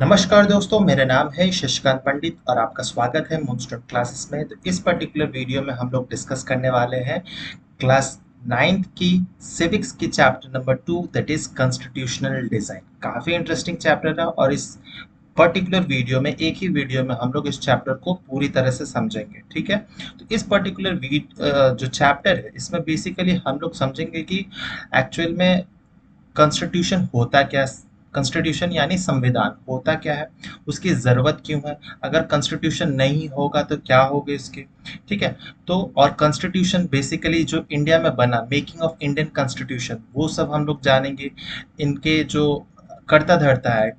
नमस्कार दोस्तों, मेरा नाम है शशिकांत पंडित और आपका स्वागत है मूनस्टोन क्लासेस में। तो इस पर्टिकुलर वीडियो में हम लोग डिस्कस करने वाले हैं क्लास 9th की सिविक्स की chapter number 2 that is constitutional design. काफ़ी इंटरेस्टिंग चैप्टर है और इस पर्टिकुलर वीडियो में एक ही वीडियो में हम लोग इस चैप्टर को पूरी तरह से समझेंगे। ठीक है, तो इस पर्टिकुलर जो चैप्टर है इसमें बेसिकली हम लोग समझेंगे कि एक्चुअल में कॉन्स्टिट्यूशन होता क्या, कॉन्स्टिट्यूशन यानी संविधान होता क्या है, उसकी ज़रूरत क्यों है, अगर कॉन्स्टिट्यूशन नहीं होगा तो क्या होगा इसके। ठीक है, तो और कॉन्स्टिट्यूशन बेसिकली जो इंडिया में बना, मेकिंग ऑफ इंडियन कॉन्स्टिट्यूशन, वो सब हम लोग जानेंगे। इनके जो कर्ता धर्ता है,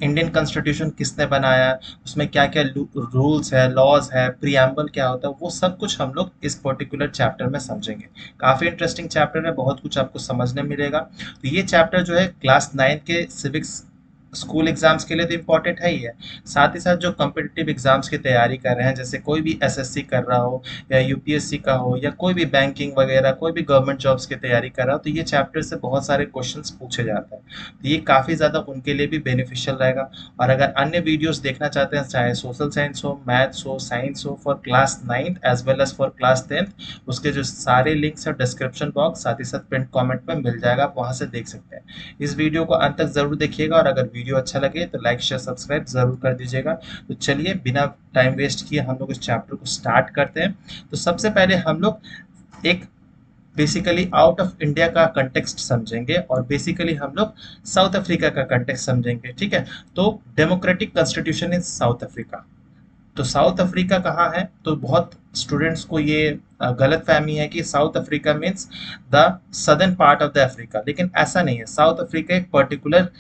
इंडियन कॉन्स्टिट्यूशन किसने बनाया, उसमें क्या क्या रूल्स है, लॉज है, प्रियम्बल क्या होता है, वो सब कुछ हम लोग इस पर्टिकुलर चैप्टर में समझेंगे। काफ़ी इंटरेस्टिंग चैप्टर है, बहुत कुछ आपको समझने मिलेगा। तो ये चैप्टर जो है क्लास 9 के सिविक्स स्कूल एग्जाम्स के लिए तो इम्पोर्टेंट है ही है, साथ ही साथ जो कम्पिटिटिव एग्जाम्स की तैयारी कर रहे हैं, जैसे कोई भी एसएससी कर रहा हो या यूपीएससी का हो या कोई भी बैंकिंग वगैरह कोई भी गवर्नमेंट जॉब्स की तैयारी कर रहा हो, तो ये चैप्टर से बहुत सारे क्वेश्चंस पूछे जाते हैं। तो ये काफ़ी ज़्यादा उनके लिए भी बेनिफिशियल रहेगा। और अगर अन्य वीडियोस देखना चाहते हैं, चाहे सोशल साइंस हो, मैथ्स हो, साइंस हो, for class 9th as well as for class 10th, उसके जो सारे लिंक्स है डिस्क्रिप्शन बॉक्स साथ ही साथ पिन कमेंट में मिल जाएगा, आप वहाँ से देख सकते हैं। इस वीडियो को अंत तक ज़रूर देखिएगा और अगर वीडियो अच्छा लगे तो लाइक शेयर सब्सक्राइब ज़रूर कर दीजिएगा। तो चलिए बिना टाइम वेस्ट किए हम लोग इस चैप्टर को स्टार्ट करते हैं। तो सबसे पहले हम लोग एक बेसिकली आउट ऑफ इंडिया का कंटेक्स्ट समझेंगे और बेसिकली हम लोग साउथ अफ्रीका का कंटेक्स्ट समझेंगे। ठीक है, तो democratic constitution in south Africa. तो साउथ अफ्रीका कहाँ है, तो बहुत स्टूडेंट्स को ये गलत फहमी है कि south Africa means the southern part of the Africa, लेकिन ऐसा नहीं है। साउथ अफ्रीका एक पर्टिकुलर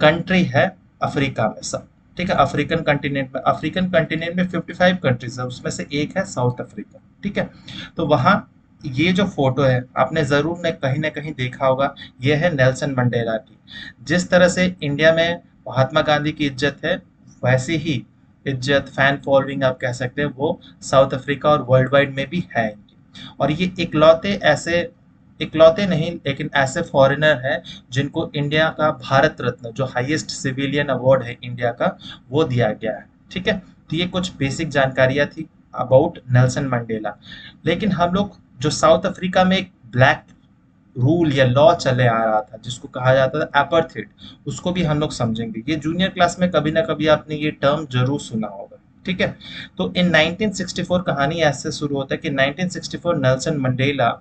कंट्री है अफ्रीका में सब। ठीक है, अफ्रीकन कंटिनेंट में 55 कंट्रीज है, उसमें से एक है साउथ अफ्रीका। ठीक है, तो वहाँ ये जो फोटो है आपने जरूर ने कहीं ना कहीं देखा होगा, ये है नेल्सन मंडेला की। जिस तरह से इंडिया में महात्मा गांधी की इज्जत है, वैसी ही इज्जत, फैन फॉलोइंग आप कह सकते हैं, वो साउथ अफ्रीका और वर्ल्ड वाइड में भी है इनकी। और ये इकलौते नहीं लेकिन ऐसे फॉरेनर हैं जिनको इंडिया का भारत रत्न, जो हाईएस्ट सिविलियन अवार्ड है इंडिया का, वो दिया गया है। ठीक है, तो ये कुछ बेसिक जानकारियां थी अबाउट नेल्सन मंडेला। लेकिन हम लोग जो साउथ अफ्रीका में एक ब्लैक रूल या लॉ चले आ रहा था जिसको कहा जाता था एपार्थेइड, उसको भी हम लोग समझेंगे। ये जूनियर क्लास में कभी ना कभी आपने ये टर्म जरूर सुना होगा। ठीक है, तो इन 1964 कहानी ऐसे शुरू होता है कि 1964 Nelson Mandela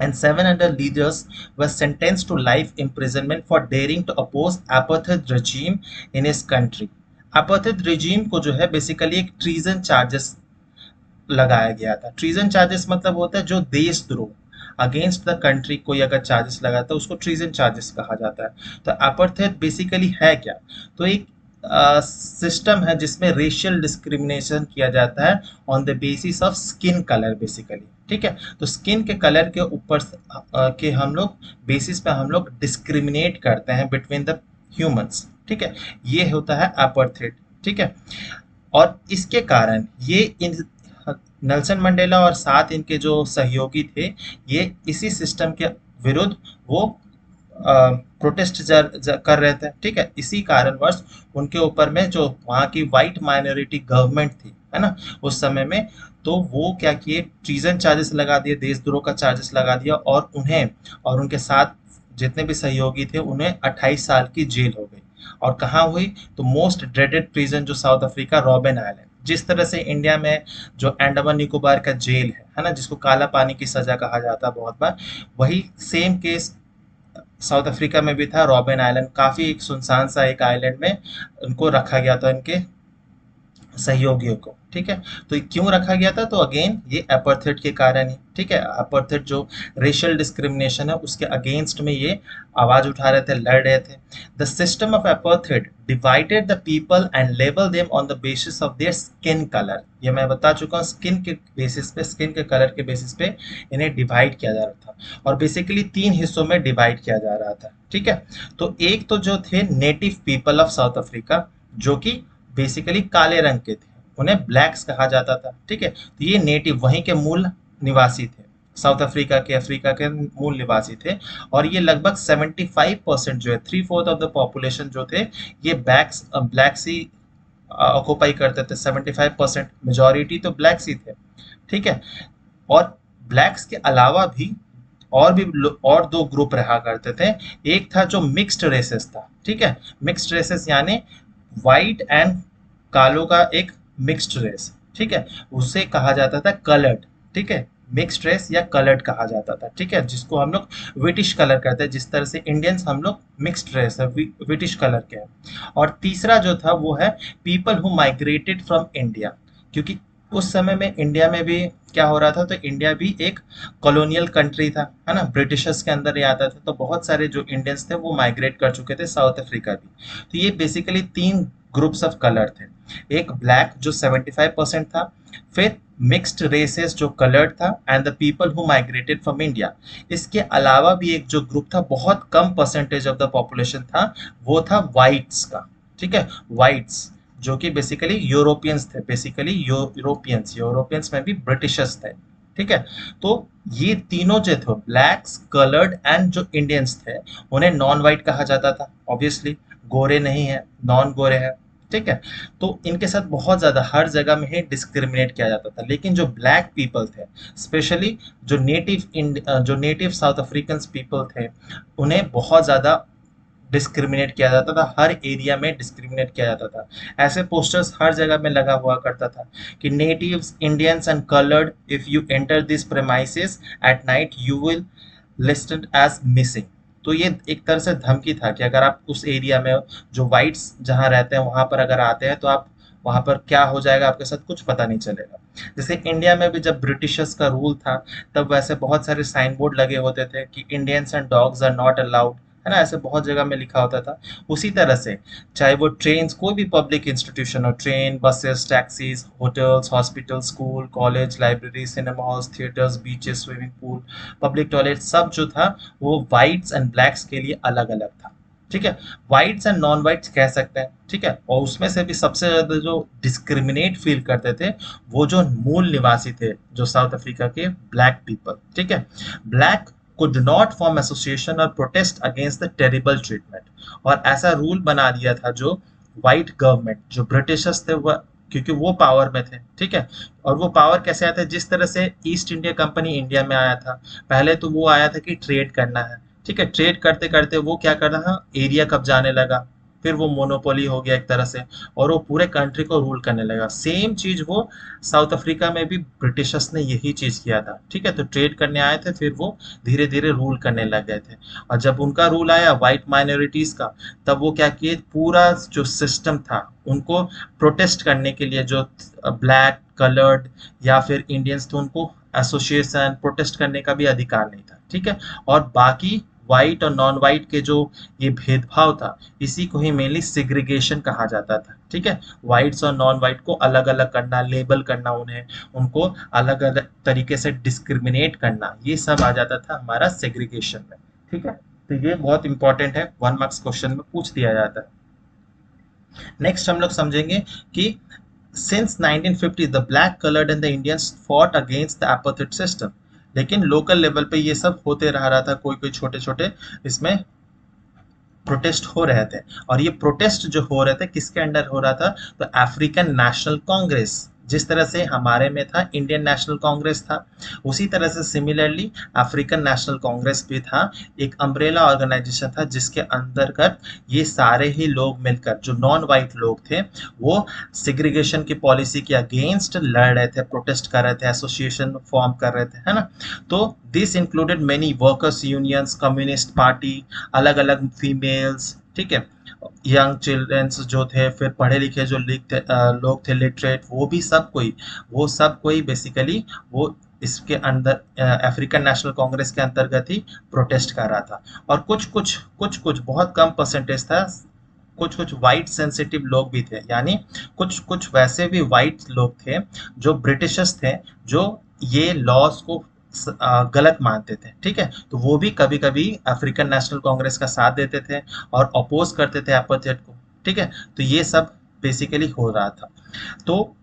and seven other leaders were sentenced to life imprisonment for daring to oppose apartheid regime in his country. apartheid regime को जो है बेसिकली एक ट्रीजन चार्जेस लगाया गया था। ट्रीजन चार्जेस मतलब होता है जो देशद्रोह, अगेंस्ट द कंट्री कोई अगर चार्जेस लगाता है उसको ट्रीजन चार्जेस कहा जाता है। तो apartheid बेसिकली है क्या, तो एक सिस्टम है जिसमें रेशियल डिस्क्रिमिनेशन किया जाता है on the basis of skin colour basically. ठीक है, तो स्किन के कलर के ऊपर के हम लोग बेसिस पे हम लोग डिस्क्रिमिनेट करते हैं बिटवीन द ह्यूमंस। ठीक है, ये होता है अपार्थाइड। ठीक है, और इसके कारण ये इन नेल्सन मंडेला और साथ इनके जो सहयोगी थे, ये इसी सिस्टम के विरुद्ध वो प्रोटेस्ट कर रहे थे। ठीक है, इसी कारणवश उनके ऊपर में जो वहाँ की वाइट माइनॉरिटी गवर्नमेंट थी, है ना, उस समय में, तो वो क्या किए, ट्रीजन चार्जेस लगा दिए, देशद्रोह का चार्जेस लगा दिया और उन्हें और उनके साथ जितने भी सहयोगी थे उन्हें 28 साल की जेल हो गई। और कहाँ हुई, तो मोस्ट ड्रेडेड प्रिजन जो साउथ अफ्रीका, रॉबिन आइलैंड। जिस तरह से इंडिया में जो अंडमान निकोबार का जेल है ना, जिसको काला पानी की सजा कहा जाता है बहुत बार, वही सेम केस साउथ अफ्रीका में भी था। रॉबिन आइलैंड काफ़ी एक सुनसान सा एक आइलैंड में उनको रखा गया था, इनके सहयोगियों को। ठीक है, तो ये क्यों रखा गया था, तो अगेन ये अपार्थाइड के कारण ही। ठीक है, अपार्थाइड जो रेशियल डिस्क्रिमिनेशन है उसके अगेंस्ट में ये आवाज उठा रहे थे, लड़ रहे थे। The system of apartheid divided the people and label them on the basis of their skin colour. ये मैं बता चुका हूँ, स्किन के बेसिस पे, स्किन के कलर के बेसिस पे इन्हें डिवाइड किया जा रहा था और बेसिकली 3 हिस्सों में डिवाइड किया जा रहा था। ठीक है, तो एक तो जो थे native people of South Africa, जो कि बेसिकली काले रंग के थे, उन्हें ब्लैक्स कहा जाता था। ठीक है, तो ये नेटिव वहीं के मूल निवासी थे। साउथ अफ्रीका के मूल निवासी थे। और ये लगभग 75% जो है, 3/4 ऑफ द पॉपुलेशन जो थे, ये ब्लैक सी ऑक्यूपाई करते थे। 75% मेजोरिटी तो ब्लैक्स ही थे, ठीक है। और ब्लैक्स के अलावा भी और दो ग्रुप रहा करते थे। एक था जो मिक्स्ड रेसेस था, ठीक है। मिक्स्ड रेसेस यानी वाइट एंड कालों का एक मिक्स्ड रेस, ठीक है। उसे कहा जाता था कलर्ड, ठीक है। मिक्स्ड रेस या कलर्ड कहा जाता था, ठीक है, जिसको हम लोग ब्रिटिश कलर कहते हैं। जिस तरह से इंडियंस हम लोग मिक्स्ड रेस है, ब्रिटिश कलर के हैं। और तीसरा जो था वो है people who migrated from India, क्योंकि उस समय में इंडिया में भी क्या हो रहा था, तो इंडिया भी एक कॉलोनियल कंट्री था, है ना, ब्रिटिशर्स के अंदर ही आता था। तो बहुत सारे जो इंडियंस थे वो माइग्रेट कर चुके थे, साउथ अफ्रीका भी। तो ये बेसिकली तीन ग्रुप्स ऑफ कलर थे। एक ब्लैक जो 75% था, फिर मिक्स्ड रेसेस जो कलर्ड था, and the people who migrated from India. इसके अलावा भी एक जो ग्रुप था, बहुत कम परसेंटेज ऑफ द पॉपुलेशन था, वो था वाइट्स का, ठीक है। वाइट्स जो कि बेसिकली यूरोपियंस थे, बेसिकली यूरोपियंस में भी ब्रिटिशर्स थे, ठीक है। तो ये तीनों जो थे, ब्लैक्स, कलर्ड एंड जो इंडियंस थे, उन्हें नॉन वाइट कहा जाता था। ऑब्वियसली गोरे नहीं है, नॉन गोरे है, ठीक है। तो इनके साथ बहुत ज़्यादा हर जगह में ही डिस्क्रिमिनेट किया जाता था। लेकिन जो ब्लैक पीपल थे, स्पेशली जो नेटिव साउथ अफ्रीकन पीपल थे, उन्हें बहुत ज़्यादा डिस्क्रिमिनेट किया जाता था, हर एरिया में डिस्क्रिमिनेट किया जाता था। ऐसे पोस्टर्स हर जगह में लगा हुआ करता था कि natives, Indians and coloured, if you enter this premises at night you will listed as missing. तो ये एक तरह से धमकी था कि अगर आप उस एरिया में, जो वाइट्स जहाँ रहते हैं वहां पर अगर आते हैं, तो आप वहां पर क्या हो जाएगा आपके साथ कुछ पता नहीं चलेगा। जैसे इंडिया में भी जब ब्रिटिशर्स का रूल था, तब वैसे बहुत सारे साइन बोर्ड लगे होते थे कि Indians and dogs are not allowed, है ना, ऐसे बहुत जगह में लिखा होता था। उसी तरह से चाहे वो ट्रेन, कोई भी पब्लिक इंस्टीट्यूशन हो, train, buses, taxis, hotels, hospital, school, college, library, cinema halls, theatres, beaches, swimming pool, public toilet, सब जो था वो वाइट्स एंड ब्लैक्स के लिए अलग अलग था, ठीक है। वाइट्स एंड नॉन वाइट्स कह सकते हैं, ठीक है। और उसमें से भी सबसे ज्यादा जो डिस्क्रिमिनेट फील करते थे, वो जो मूल निवासी थे, जो साउथ अफ्रीका के ब्लैक पीपल, ठीक है। Black could not form association or protest against the terrible treatment। और ऐसा रूल बना दिया था जो व्हाइट गवर्नमेंट, जो ब्रिटिशर्स थे, वो क्योंकि वो पावर में थे, ठीक है। और वो पावर कैसे आया था, जिस तरह से ईस्ट इंडिया कंपनी इंडिया में आया था, पहले तो वो आया था कि ट्रेड करना है, ठीक है। ट्रेड करते करते वो क्या करना था, एरिया कब्जाने लगा, फिर वो मोनोपोली हो गया एक तरह से, और वो पूरे कंट्री को रूल करने लगा। सेम चीज वो साउथ अफ्रीका में भी ब्रिटिशर्स ने यही चीज किया था, ठीक है। तो ट्रेड करने आए थे, फिर वो धीरे धीरे रूल करने लग गए थे। और जब उनका रूल आया वाइट माइनॉरिटीज का, तब वो क्या किए, पूरा जो सिस्टम था उनको प्रोटेस्ट करने के लिए, जो ब्लैक, कलर्ड या फिर इंडियंस थे, उनको एसोसिएशन प्रोटेस्ट करने का भी अधिकार नहीं था, ठीक है। और बाकी व्हाइट और नॉन व्हाइट के जो ये भेदभाव था, इसी को ही मेनली सेग्रीगेशन कहा जाता था, ठीक है। व्हाइट्स और नॉन व्हाइट को अलग अलग करना, लेबल करना, उन्हें उनको अलग अलग तरीके से डिस्क्रिमिनेट करना, ये सब आ जाता था हमारा सेग्रीगेशन में, ठीक है। तो ये बहुत इंपॉर्टेंट है, 1 मार्क्स क्वेश्चन में पूछ दिया जाता है। नेक्स्ट हम लोग समझेंगे कि since 1950 the black, coloured and the Indians fought against the apartheid system. लेकिन लोकल लेवल पे ये सब होते रहा था, कोई कोई छोटे छोटे इसमें प्रोटेस्ट हो रहे थे। और ये प्रोटेस्ट जो हो रहे थे किसके अंडर हो रहा था, तो अफ्रीकन नेशनल कांग्रेस, जिस तरह से हमारे में था इंडियन नेशनल कांग्रेस था, उसी तरह से सिमिलरली अफ्रीकन नेशनल कांग्रेस भी था। एक अम्ब्रेला ऑर्गेनाइजेशन था जिसके अंतर्गत ये सारे ही लोग मिलकर, जो नॉन वाइट लोग थे, वो सेग्रीगेशन की पॉलिसी के अगेंस्ट लड़ रहे थे, प्रोटेस्ट कर रहे थे, एसोसिएशन फॉर्म कर रहे थे, है ना। तो this included many workers unions, communist party, अलग अलग फीमेल्स, ठीक है, यंग चिल्ड्रंस जो थे, फिर पढ़े लिखे जो लोग थे, लिटरेट, वो सब कोई बेसिकली वो इसके अंदर अफ्रीकन नेशनल कांग्रेस के अंतर्गत ही प्रोटेस्ट कर रहा था। और कुछ बहुत कम परसेंटेज था, कुछ कुछ वाइट सेंसिटिव लोग भी थे, यानी कुछ कुछ वैसे भी वाइट लोग थे जो ब्रिटिशर्स थे, जो ये लॉज को गलत मानते थे, ठीक है। तो वो भी कभी कभी अफ्रीकन नेशनल कांग्रेस का साथ देते थे और अपोज करते थे अपार्थाइड को, ठीक है। तो ये सब बेसिकली हो रहा था। तो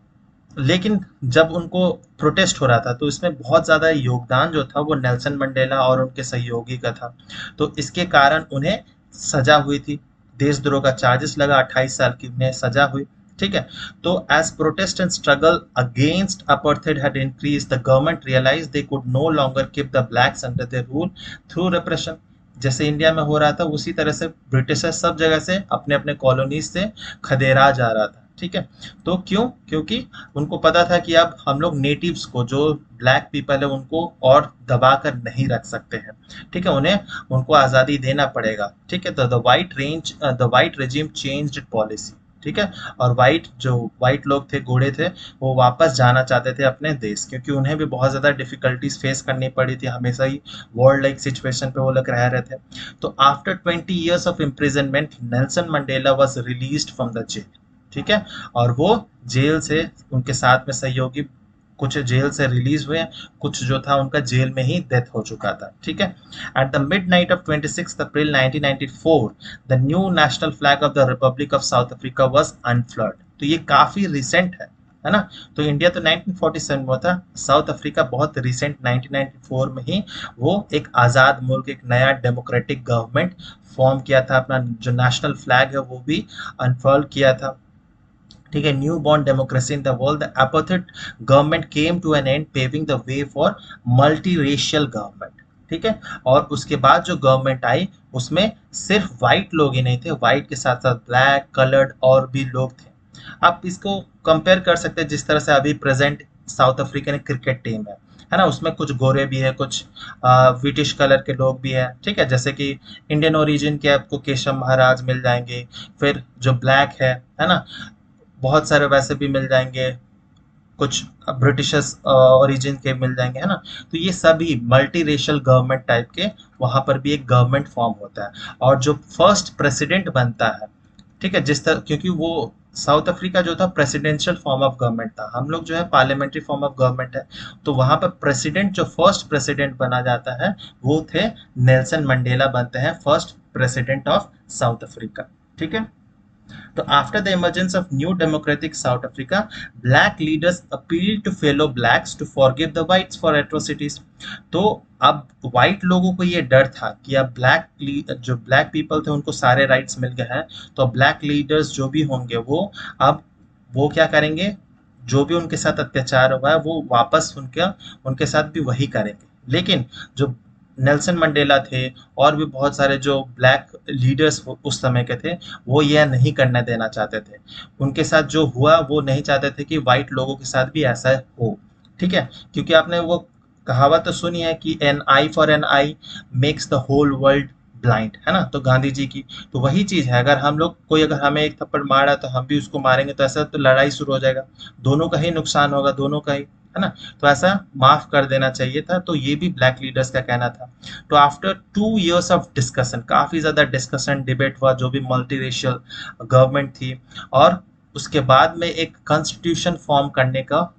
लेकिन जब उनको प्रोटेस्ट हो रहा था तो इसमें बहुत ज़्यादा योगदान जो था वो नेल्सन मंडेला और उनके सहयोगी का था। तो इसके कारण उन्हें सजा हुई थी, देशद्रोह का चार्जेस लगा, 28 साल की उन्हें सजा हुई। ठीक है। तो as protest and struggle against apartheid had increased, the government realized they could no longer keep the blacks under their rule through repression। जैसे इंडिया में हो रहा था उसी तरह से ब्रिटिशर्स सब जगह से अपने अपने कॉलोनीज से खदेड़ा जा रहा था। ठीक है। तो क्यों? क्योंकि उनको पता था कि अब हम लोग नेटिव्स को, जो ब्लैक पीपल है, उनको और दबा कर नहीं रख सकते हैं। ठीक है। उन्हें उनको आज़ादी देना पड़ेगा। ठीक है। तो the white regime changed policy. ठीक है। और वाइट लोग थे, गोरे थे, वो वापस जाना चाहते थे अपने देश, क्योंकि उन्हें भी बहुत ज़्यादा डिफिकल्टीज फेस करनी पड़ी थी, हमेशा ही वॉर लाइक सिचुएशन पे वो लोग रह रहे थे। तो after 20 years of imprisonment Nelson Mandela was released from the jail. ठीक है। और वो जेल से, उनके साथ में सहयोगी कुछ जेल से रिलीज हुए, कुछ जो था उनका जेल में ही डेथ हो चुका था। ठीक है। At the midnight of 26 April 1994 the new national flag of the republic of South Africa was unfurled. तो ये काफी रिसेंट है ना। तो इंडिया तो 1947 में था, साउथ अफ्रीका बहुत रिसेंट 1994 में ही वो एक आज़ाद मुल्क, एक नया डेमोक्रेटिक गवर्नमेंट फॉर्म किया था, अपना जो नेशनल फ्लैग है वो भी अनफर्ल किया था। ठीक है। New born democracy in the world, the apartheid government came to an end, paving the way for multi racial government. ठीक है। और उसके बाद जो गवर्नमेंट आई उसमें सिर्फ वाइट लोग ही नहीं थे, वाइट के साथ साथ ब्लैक, कलर्ड और भी लोग थे। आप इसको कंपेयर कर सकते हैं जिस तरह से अभी present south African cricket team है ना, उसमें कुछ गोरे भी है, कुछ ब्रिटिश कलर के लोग भी हैं। ठीक है। जैसे कि इंडियन ओरिजिन के आपको केशव महाराज मिल जाएंगे, फिर जो ब्लैक है ना, बहुत सारे वैसे भी मिल जाएंगे, कुछ ब्रिटिशर्स ओरिजिन के मिल जाएंगे, है ना। तो ये सभी मल्टी रेशियल गवर्नमेंट टाइप के वहां पर भी एक गवर्नमेंट फॉर्म होता है। और जो फर्स्ट प्रेसिडेंट बनता है, ठीक है, जिस तरह, क्योंकि वो साउथ अफ्रीका जो था प्रेसिडेंशियल फॉर्म ऑफ गवर्नमेंट था, हम लोग जो है पार्लियामेंट्री फॉर्म ऑफ गवर्नमेंट है। तो वहां पर प्रेसिडेंट, जो फर्स्ट प्रेसिडेंट बना जाता है वो थे नेल्सन मंडेला, बनते हैं first president of South Africa. ठीक है। तो after the emergence of new democratic South Africa, black leaders appealed to fellow blacks to forgive the whites for atrocities। तो अब वाइट लोगों को ये डर था कि अब जो ब्लैक पीपल थे उनको सारे राइट्स मिल गए हैं, तो ब्लैक लीडर्स जो भी होंगे अब वो क्या करेंगे, जो भी उनके साथ अत्याचार हुआ है वो वापस उनके साथ भी वही करेंगे। लेकिन जो नेल्सन मंडेला थे और भी बहुत सारे जो ब्लैक लीडर्स उस समय के थे, वो यह नहीं करने देना चाहते थे। उनके साथ जो हुआ वो नहीं चाहते थे कि वाइट लोगों के साथ भी ऐसा हो। ठीक है। क्योंकि आपने वो कहावत तो सुनी है कि an eye for an eye makes the whole world blind, है ना, तो गांधी जी की। तो वही चीज है, अगर हम लोग, कोई अगर हमें एक थप्पड़ मारा तो हम भी उसको मारेंगे, तो ऐसा तो लड़ाई शुरू हो जाएगा, दोनों का ही नुकसान होगा, दोनों का ही, है ना। तो ऐसा माफ कर देना चाहिए था। तो ये भी ब्लैक लीडर्स का कहना था। तो आफ्टर 2 years ऑफ डिस्कशन, काफी ज्यादा डिस्कशन डिबेट हुआ, जो भी मल्टी रेशियल गवर्नमेंट थी, और उसके बाद में एक कॉन्स्टिट्यूशन फॉर्म करने का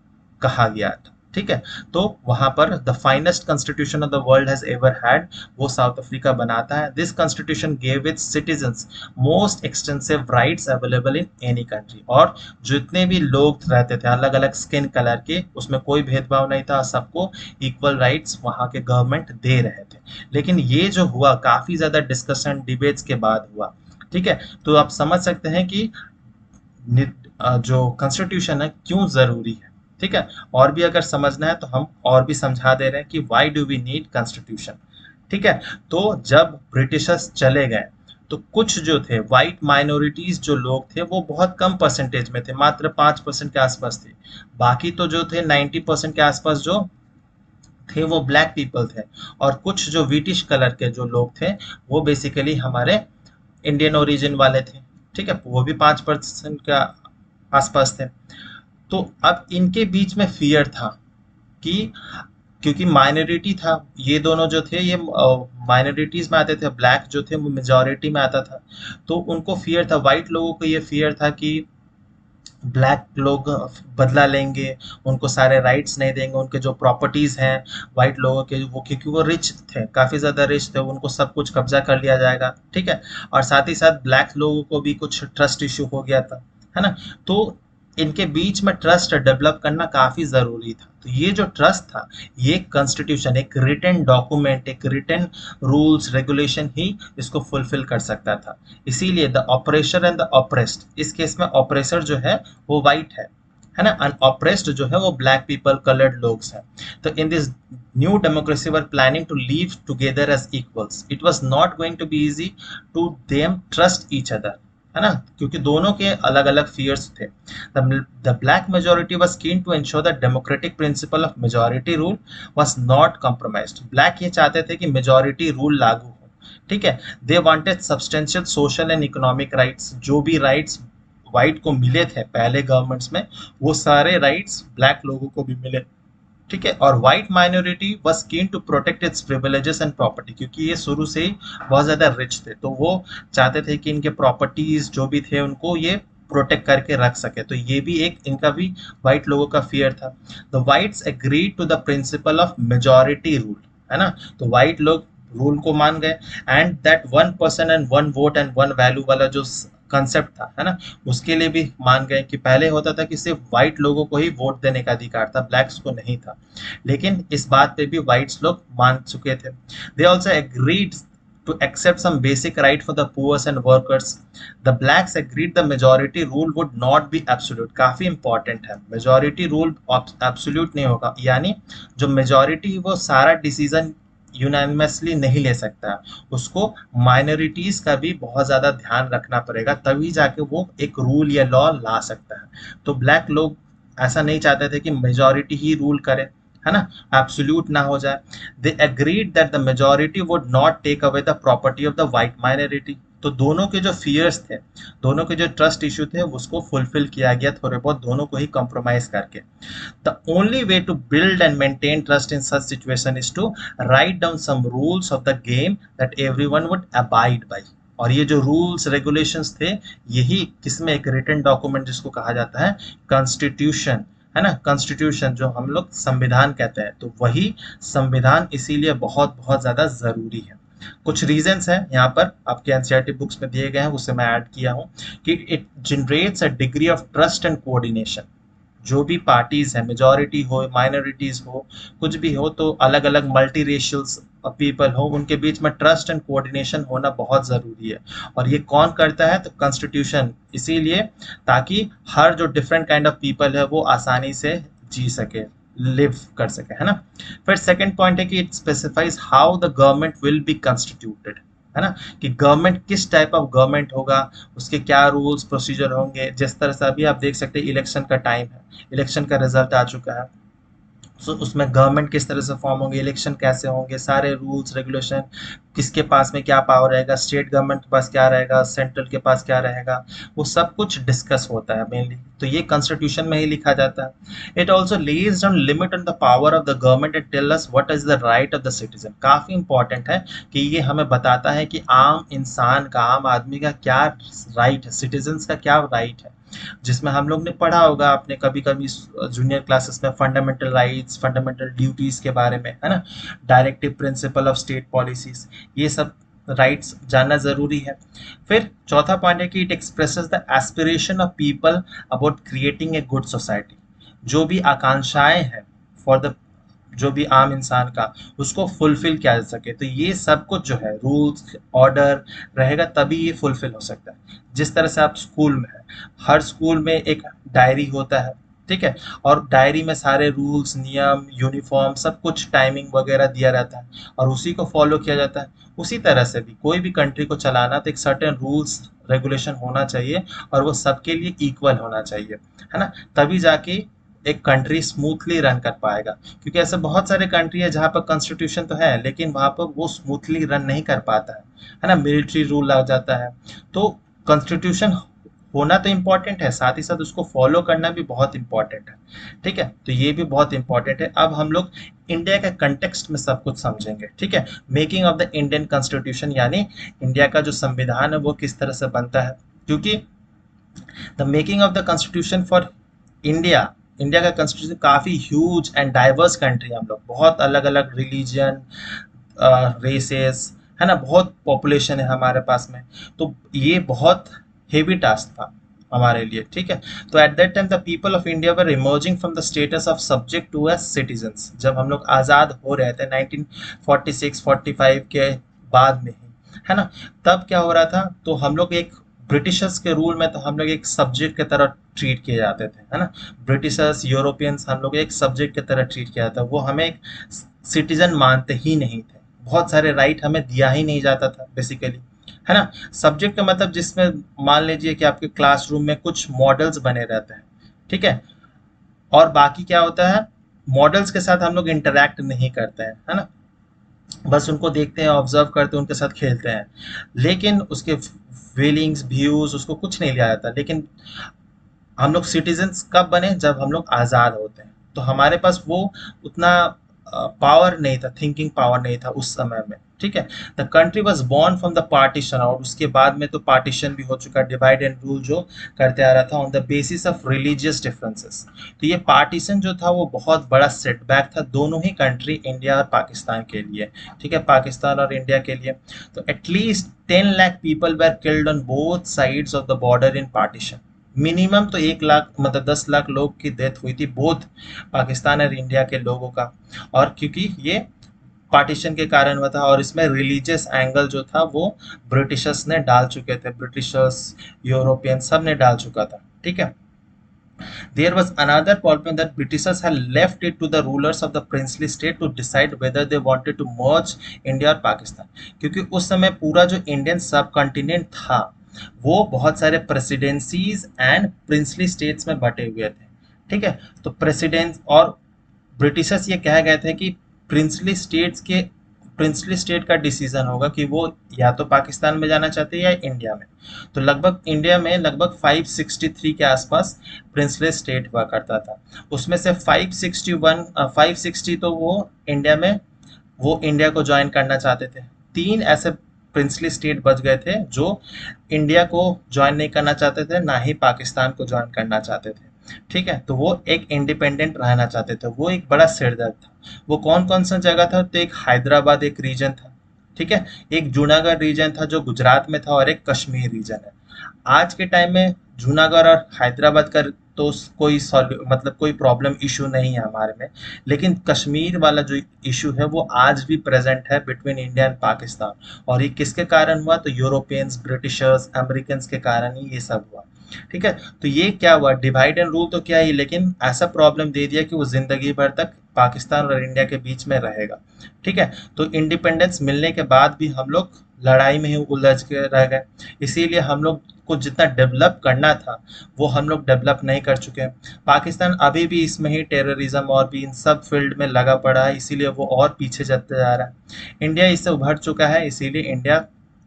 कहा गया था। ठीक है। तो वहां पर the finest constitution of the world has ever had, वो साउथ अफ्रीका बनाता है। This constitution gave it's citizens most extensive rights available in any country. और जितने भी लोग रहते थे अलग अलग स्किन कलर के, उसमें कोई भेदभाव नहीं था, सबको इक्वल राइट्स वहां के गवर्नमेंट दे रहे थे। लेकिन ये जो हुआ काफी ज्यादा डिस्कशन डिबेट्स के बाद हुआ। ठीक है। तो आप समझ सकते हैं कि जो कॉन्स्टिट्यूशन है क्यों जरूरी है। ठीक है। और भी अगर समझना है तो हम और भी समझा दे रहे हैं कि why do we need constitution. ठीक है। तो जब ब्रिटिशर्स चले गए तो कुछ जो थे वाइट माइनॉरिटीज जो लोग थे वो बहुत कम परसेंटेज में थे, मात्र 5% के आसपास थे। बाकी तो जो थे 90% के आसपास जो थे वो ब्लैक पीपल थे। और कुछ जो ब्रिटिश कलर के जो लोग थे वो बेसिकली हमारे इंडियन ओरिजिन वाले थे। ठीक है। वो भी 5% के आसपास थे। तो अब इनके बीच में फियर था कि, क्योंकि माइनॉरिटी था, ये दोनों जो थे ये माइनॉरिटीज में आते थे, ब्लैक जो थे वो मेजॉरिटी में आता था। तो उनको फियर था, वाइट लोगों को ये फियर था कि ब्लैक लोग बदला लेंगे, उनको सारे राइट्स नहीं देंगे, उनके जो प्रॉपर्टीज हैं वाइट लोगों के, वो क्योंकि वो रिच थे, काफी ज्यादा रिच थे, उनको सब कुछ कब्जा कर लिया जाएगा। ठीक है। और साथ ही साथ ब्लैक लोगों को भी कुछ ट्रस्ट इश्यू हो गया था, है ना। तो इनके बीच में ट्रस्ट डेवलप करना काफी जरूरी था। तो ये जो ट्रस्ट था, ये कॉन्स्टिट्यूशन, एक रिटन डॉक्यूमेंट, एक रिटन रूल्स रेगुलेशन ही इसको फुलफिल कर सकता था। इसीलिए द ऑपरेशर एंड द ऑप्रेस्ड, इस केस में ऑपरेसर जो है वो वाइट है ना, अनऑप्रेस्ड जो है वो ब्लैक पीपल, कलर्ड लोग हैं। तो in this new democracy were planning to live together as equals. It was not going to be easy to them trust each other, है ना, क्योंकि दोनों के अलग अलग फियर्स थे। The black majority was keen to ensure the democratic principle of majority rule was not compromised. Black ये चाहते थे कि मेजोरिटी रूल लागू हो, ठीक है। They wanted substantial social and economic rights, जो भी राइट्स व्हाइट को मिले थे पहले गवर्नमेंट्स में, वो सारे राइट्स ब्लैक लोगों को भी मिले, ठीक है। और white minority was keen to protect its privileges and property, क्योंकि ये शुरू से ही बहुत ज्यादा रिच थे, तो वो चाहते थे कि इनके प्रॉपर्टीज जो भी थे उनको ये प्रोटेक्ट करके रख सके। तो ये भी एक इनका भी व्हाइट लोगों का फियर था। The whites agreed to the principle of majority rule, है ना, तो व्हाइट लोग रूल को मान गए। And that one person and one vote and one value वाला जो कंसेप्ट था, है ना, उसके लिए भी मान गए कि पहले होता था कि सिर्फ व्हाइट लोगों को ही वोट देने का अधिकार था, ब्लैक्स को नहीं था। लेकिन इस बात पे भी व्हाइट्स लोग मान चुके थे। They also agreed to accept some basic right for the poor and workers. The blacks agreed the majority rule would not be absolute. काफी important है, majority rule absolute नहीं होगा, यानी जो majority वो सारा डिसीजन यूनानिमसली नहीं ले सकता है, उसको माइनॉरिटीज का भी बहुत ज्यादा ध्यान रखना पड़ेगा, तभी जाके वो एक रूल या लॉ ला सकता है। तो ब्लैक लोग ऐसा नहीं चाहते थे कि मेजॉरिटी ही रूल करे, है ना, एब्सोल्यूट ना हो जाए। They agreed that the majority would not take away the property of the white minority. तो दोनों के जो फियर्स थे, दोनों के जो ट्रस्ट इशू थे, उसको फुलफिल किया गया थोड़े बहुत, दोनों को ही कॉम्प्रोमाइज करके। The only way to build and maintain trust in such situation is to write down some rules of the game that everyone would abide by. और ये जो रूल्स रेगुलेशंस थे, यही किसमें, एक रिटन डॉक्यूमेंट जिसको कहा जाता है कॉन्स्टिट्यूशन, है ना, कॉन्स्टिट्यूशन जो हम लोग संविधान कहते हैं, तो वही संविधान इसीलिए बहुत बहुत ज्यादा जरूरी है। कुछ रीजंस हैं यहाँ पर आपके एनसीईआरटी बुक्स में दिए गए हैं, उसे मैं ऐड किया हूँ कि it generates a degree of trust and coordination. जो भी पार्टीज है, मेजॉरिटी हो माइनॉरिटीज हो कुछ भी हो, तो अलग अलग मल्टी रेशियल्स पीपल हो, उनके बीच में ट्रस्ट एंड कोऑर्डिनेशन होना बहुत जरूरी है। और ये कौन करता है, तो कॉन्स्टिट्यूशन, इसीलिए ताकि हर जो डिफरेंट काइंड ऑफ पीपल है वो आसानी से जी सके, लिव कर सके, है ना। फिर सेकंड पॉइंट है कि it specifies how the government will be constituted, है ना, कि गवर्नमेंट किस टाइप ऑफ गवर्नमेंट होगा, उसके क्या रूल्स प्रोसीजर होंगे। जिस तरह से अभी आप देख सकते हैं इलेक्शन का टाइम है, इलेक्शन का रिजल्ट आ चुका है, सो उसमें गवर्नमेंट किस तरह से फॉर्म होंगे, इलेक्शन कैसे होंगे, सारे रूल्स रेगुलेशन, किसके पास में क्या पावर रहेगा, स्टेट गवर्नमेंट के पास क्या रहेगा, सेंट्रल के पास क्या रहेगा, वो सब कुछ डिस्कस होता है मेनली। तो ये कॉन्स्टिट्यूशन में ही लिखा जाता है। It also lays down limit on the power of the government and tell us what is the right of the citizen. काफी इंपॉर्टेंट है कि ये हमें बताता है कि आम इंसान का, आम आदमी का क्या राइट है, सिटीजन का क्या राइट है, जिसमें हम लोग ने पढ़ा होगा आपने कभी कभी जूनियर क्लासेस में, फंडामेंटल राइट्स, फंडामेंटल ड्यूटीज के बारे में, है ना, directive principle of state policies, ये सब राइट्स जानना जरूरी है। फिर चौथा पॉइंट है कि it expresses the aspiration of people about creating a good society. जो भी आकांक्षाएं हैं फॉर द, जो भी आम इंसान का, उसको फुलफिल किया जा सके। तो ये सब कुछ जो है रूल्स ऑर्डर रहेगा तभी ये फुलफिल हो सकता है। जिस तरह से आप स्कूल में है, हर स्कूल में एक डायरी होता है, ठीक है, और डायरी में सारे रूल्स, नियम, यूनिफॉर्म, सब कुछ टाइमिंग वगैरह दिया रहता है और उसी को फॉलो किया जाता है। उसी तरह से भी कोई भी कंट्री को चलाना तो एक सर्टेन रूल्स रेगुलेशन होना चाहिए और वो सबके लिए इक्वल होना चाहिए, है ना, तभी जाके एक कंट्री स्मूथली रन कर पाएगा। क्योंकि ऐसे बहुत सारे कंट्री है जहाँ पर कॉन्स्टिट्यूशन तो है लेकिन वहाँ पर वो स्मूथली रन नहीं कर पाता है ना, मिलिट्री रूल लग जाता है। तो कॉन्स्टिट्यूशन होना तो इम्पोर्टेंट है, साथ ही साथ उसको फॉलो करना भी बहुत इम्पोर्टेंट है, ठीक है। तो ये भी बहुत इम्पोर्टेंट है। अब हम लोग इंडिया के कंटेक्स्ट में सब कुछ समझेंगे, ठीक है। Making of the Indian constitution, यानी इंडिया का जो संविधान है वो किस तरह से बनता है, क्योंकि the making of the constitution for India, India का कॉन्स्टिट्यूशन काफ़ी ह्यूज एंड डाइवर्स कंट्री, हम लोग बहुत अलग अलग रिलीजन, रेसेस, है ना, बहुत पॉपुलेशन है हमारे पास में। तो ये बहुत हेवी टास्क था हमारे लिए, ठीक है। तो at that time the people of India were emerging from the status of subject to as citizens. जब हम लोग आज़ाद हो रहे थे 1946-45 के बाद में ही, है ना, तब क्या हो रहा था, तो हम लोग एक ब्रिटिशर्स के रूल में तो हम लोग एक सब्जेक्ट की तरह ट्रीट किए जाते थे, है ना। ब्रिटिशर्स, यूरोपियंस, हम लोग एक सब्जेक्ट की तरह ट्रीट किया जाता, वो हमें एक सिटीजन मानते ही नहीं थे। बहुत सारे राइट हमें दिया ही नहीं जाता था बेसिकली, है ना। सब्जेक्ट का मतलब जिसमें मान लीजिए कि आपके क्लासरूम में कुछ मॉडल्स बने रहते हैं, ठीक है, और बाकी क्या होता है, मॉडल्स के साथ हम लोग इंटरैक्ट नहीं करते हैं, है ना, बस उनको देखते हैं, ऑब्जर्व करते हैं, उनके साथ खेलते हैं, लेकिन उसके फीलिंग्स, व्यूज, उसको कुछ नहीं लिया जाता। लेकिन हम लोग सिटीजन्स कब बने, जब हम लोग आज़ाद होते हैं, तो हमारे पास वो उतना पावर नहीं था, थिंकिंग पावर नहीं था उस समय में, ठीक है। The country was born from the partition, और उसके बाद में तो पार्टीशन भी हो चुका, डिवाइड एंड रूल जो करते आ रहा था on the basis of religious differences. तो ये पार्टीशन जो था वो बहुत बड़ा सेटबैक था दोनों ही कंट्री, इंडिया और पाकिस्तान के लिए, ठीक है, पाकिस्तान और इंडिया के लिए। तो at least 10 lakh people where killed on both sides of the border in partition. Minimum तो 1 लाख, मतलब 10 लाख लोग की डेथ हुई थी बोथ पाकिस्तान और इंडिया के लोगों का। और क्योंकि ये पार्टीशन के कारण हुआ था, और इसमें रिलीजियस एंगल जो था वो ब्रिटिशर्स ने डाल चुके थे, ब्रिटिशर्स, यूरोपियन, सब ने डाल चुका था, ठीक है। There was another problem that Britishers had left it to the rulers of the princely state to decide whether they wanted to merge India और पाकिस्तान। क्योंकि उस समय पूरा जो इंडियन सब कॉन्टिनेंट था वो बहुत सारे प्रेसिडेंसीज एंड प्रिंसली स्टेट्स में बटे हुए थे, ठीक है। तो प्रेसिडेंट और ब्रिटिशर्स ये कह गए थे कि प्रिंसली स्टेट्स के प्रिंसली स्टेट का डिसीजन होगा कि वो या तो पाकिस्तान में जाना चाहते हैं या इंडिया में। तो लगभग इंडिया में लगभग 563 के आसपास प्रिंसली स्टेट हुआ करता था। उसमें से 560 तो वो इंडिया में, वो इंडिया को ज्वाइन करना चाहते थे। 3 ऐसे प्रिंसली स्टेट बच गए थे जो इंडिया को ज्वाइन नहीं करना चाहते थे, ना ही पाकिस्तान को ज्वाइन करना चाहते थे, ठीक है। तो वो एक इंडिपेंडेंट रहना चाहते थे, वो एक बड़ा सिरदर्द था। वो कौन कौन सा जगह था, तो एक हैदराबाद एक रीजन था, ठीक है, एक जूनागढ़ रीजन था जो गुजरात में था, और एक कश्मीर रीजन है। आज के टाइम में जूनागढ़ और हैदराबाद का तो कोई मतलब कोई प्रॉब्लम इशू नहीं है हमारे में, लेकिन कश्मीर वाला जो इशू है वो आज भी प्रेजेंट है बिटवीन इंडिया एंड पाकिस्तान। और ये किसके कारण हुआ, तो यूरोपियंस, ब्रिटिशर्स, अमेरिकन के कारण ही ये सब हुआ, ठीक है। तो ये क्या हुआ, डिवाइड एंड रूल तो क्या ही, लेकिन ऐसा प्रॉब्लम दे दिया कि वो जिंदगी भर तक पाकिस्तान और इंडिया के बीच में रहेगा, ठीक है। तो इंडिपेंडेंस मिलने के बाद भी हम लोग लड़ाई में ही उलझ के रह गए, इसीलिए हम लोग को जितना डेवलप करना था वो हम लोग डेवलप नहीं कर चुके हैं। पाकिस्तान अभी भी इसमें ही टेररिज्म और भी इन सब फील्ड में लगा पड़ा है, इसीलिए वो और पीछे जाते जा रहा है। इंडिया इससे उभर चुका है, इसीलिए इंडिया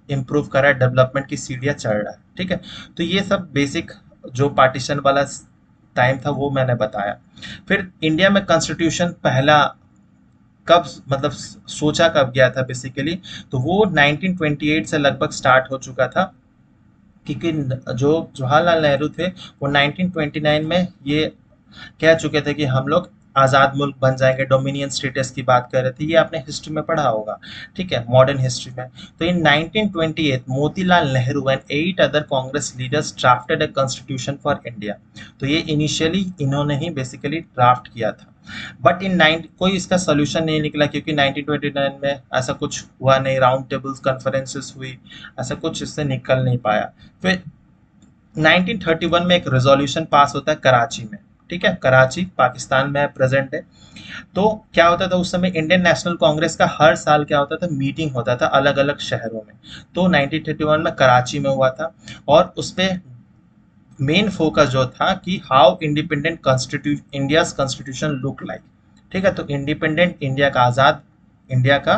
इम्प्रूव कर रहा है, डेवलपमेंट की सीढ़ियाँ चढ़ रहा है, ठीक है। तो ये सब बेसिक जो पार्टीशन वाला टाइम था वो मैंने बताया। फिर इंडिया में कॉन्स्टिट्यूशन पहला कब, मतलब सोचा कब गया था बेसिकली, तो वो 1928 से लगभग स्टार्ट हो चुका था, क्योंकि जो जवाहरलाल नेहरू थे वो 1929 में ये कह चुके थे कि हम लोग आज़ाद मुल्क बन जाएंगे, डोमिनियन स्टेटस की बात कर रहे थे, ये आपने हिस्ट्री में पढ़ा होगा, ठीक है, मॉडर्न हिस्ट्री में। तो इन 1928 Motilal Nehru and 8 other Congress leaders drafted a constitution for India. तो ये इनिशियली इन्होंने ही बेसिकली ड्राफ्ट किया था, बट इन नाइन कोई इसका सोल्यूशन नहीं निकला, क्योंकि 1929 में ऐसा कुछ हुआ नहीं, राउंड टेबल्स कॉन्फ्रेंसेस हुई, ऐसा कुछ इससे निकल नहीं पाया। फिर 1931 में एक रेजोल्यूशन पास होता है कराची में, ठीक है, कराची पाकिस्तान में प्रेजेंट है। तो क्या होता था उस समय, इंडियन नेशनल कांग्रेस का हर साल क्या होता था, मीटिंग होता था अलग अलग शहरों में। तो 1931 में कराची में हुआ था, और उस पर मेन फोकस जो था कि how independent constitution India constitution look like, ठीक है। तो इंडिपेंडेंट इंडिया का, आज़ाद इंडिया का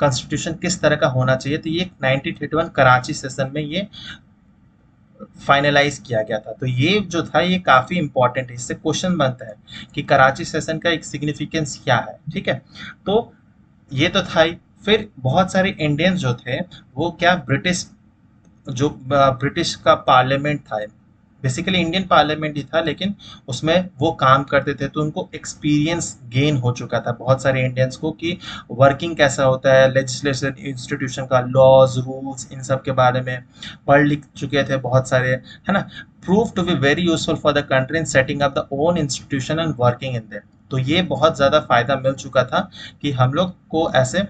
कॉन्स्टिट्यूशन किस तरह का होना चाहिए, तो ये 1931 कराची सेशन में ये फाइनलाइज किया गया था। तो ये जो था ये काफ़ी इंपॉर्टेंट है, इससे क्वेश्चन बनता है कि कराची सेशन का एक सिग्निफिकेंस क्या है, ठीक है। तो ये तो था ही। फिर बहुत सारे इंडियंस जो थे वो क्या, ब्रिटिश जो ब्रिटिश का पार्लियामेंट था, बेसिकली इंडियन पार्लियामेंट ही था, लेकिन उसमें वो काम करते थे, तो उनको एक्सपीरियंस गेन हो चुका था बहुत सारे इंडियंस को कि वर्किंग कैसा होता है, लेजिस्लेशन इंस्टीट्यूशन का, लॉज रूल्स, इन सब के बारे में पढ़ लिख चुके थे बहुत सारे, है ना। Prove to be very useful for the country in setting up the own institution and working in them. तो ये बहुत ज़्यादा फायदा मिल चुका था कि हम लोग को ऐसे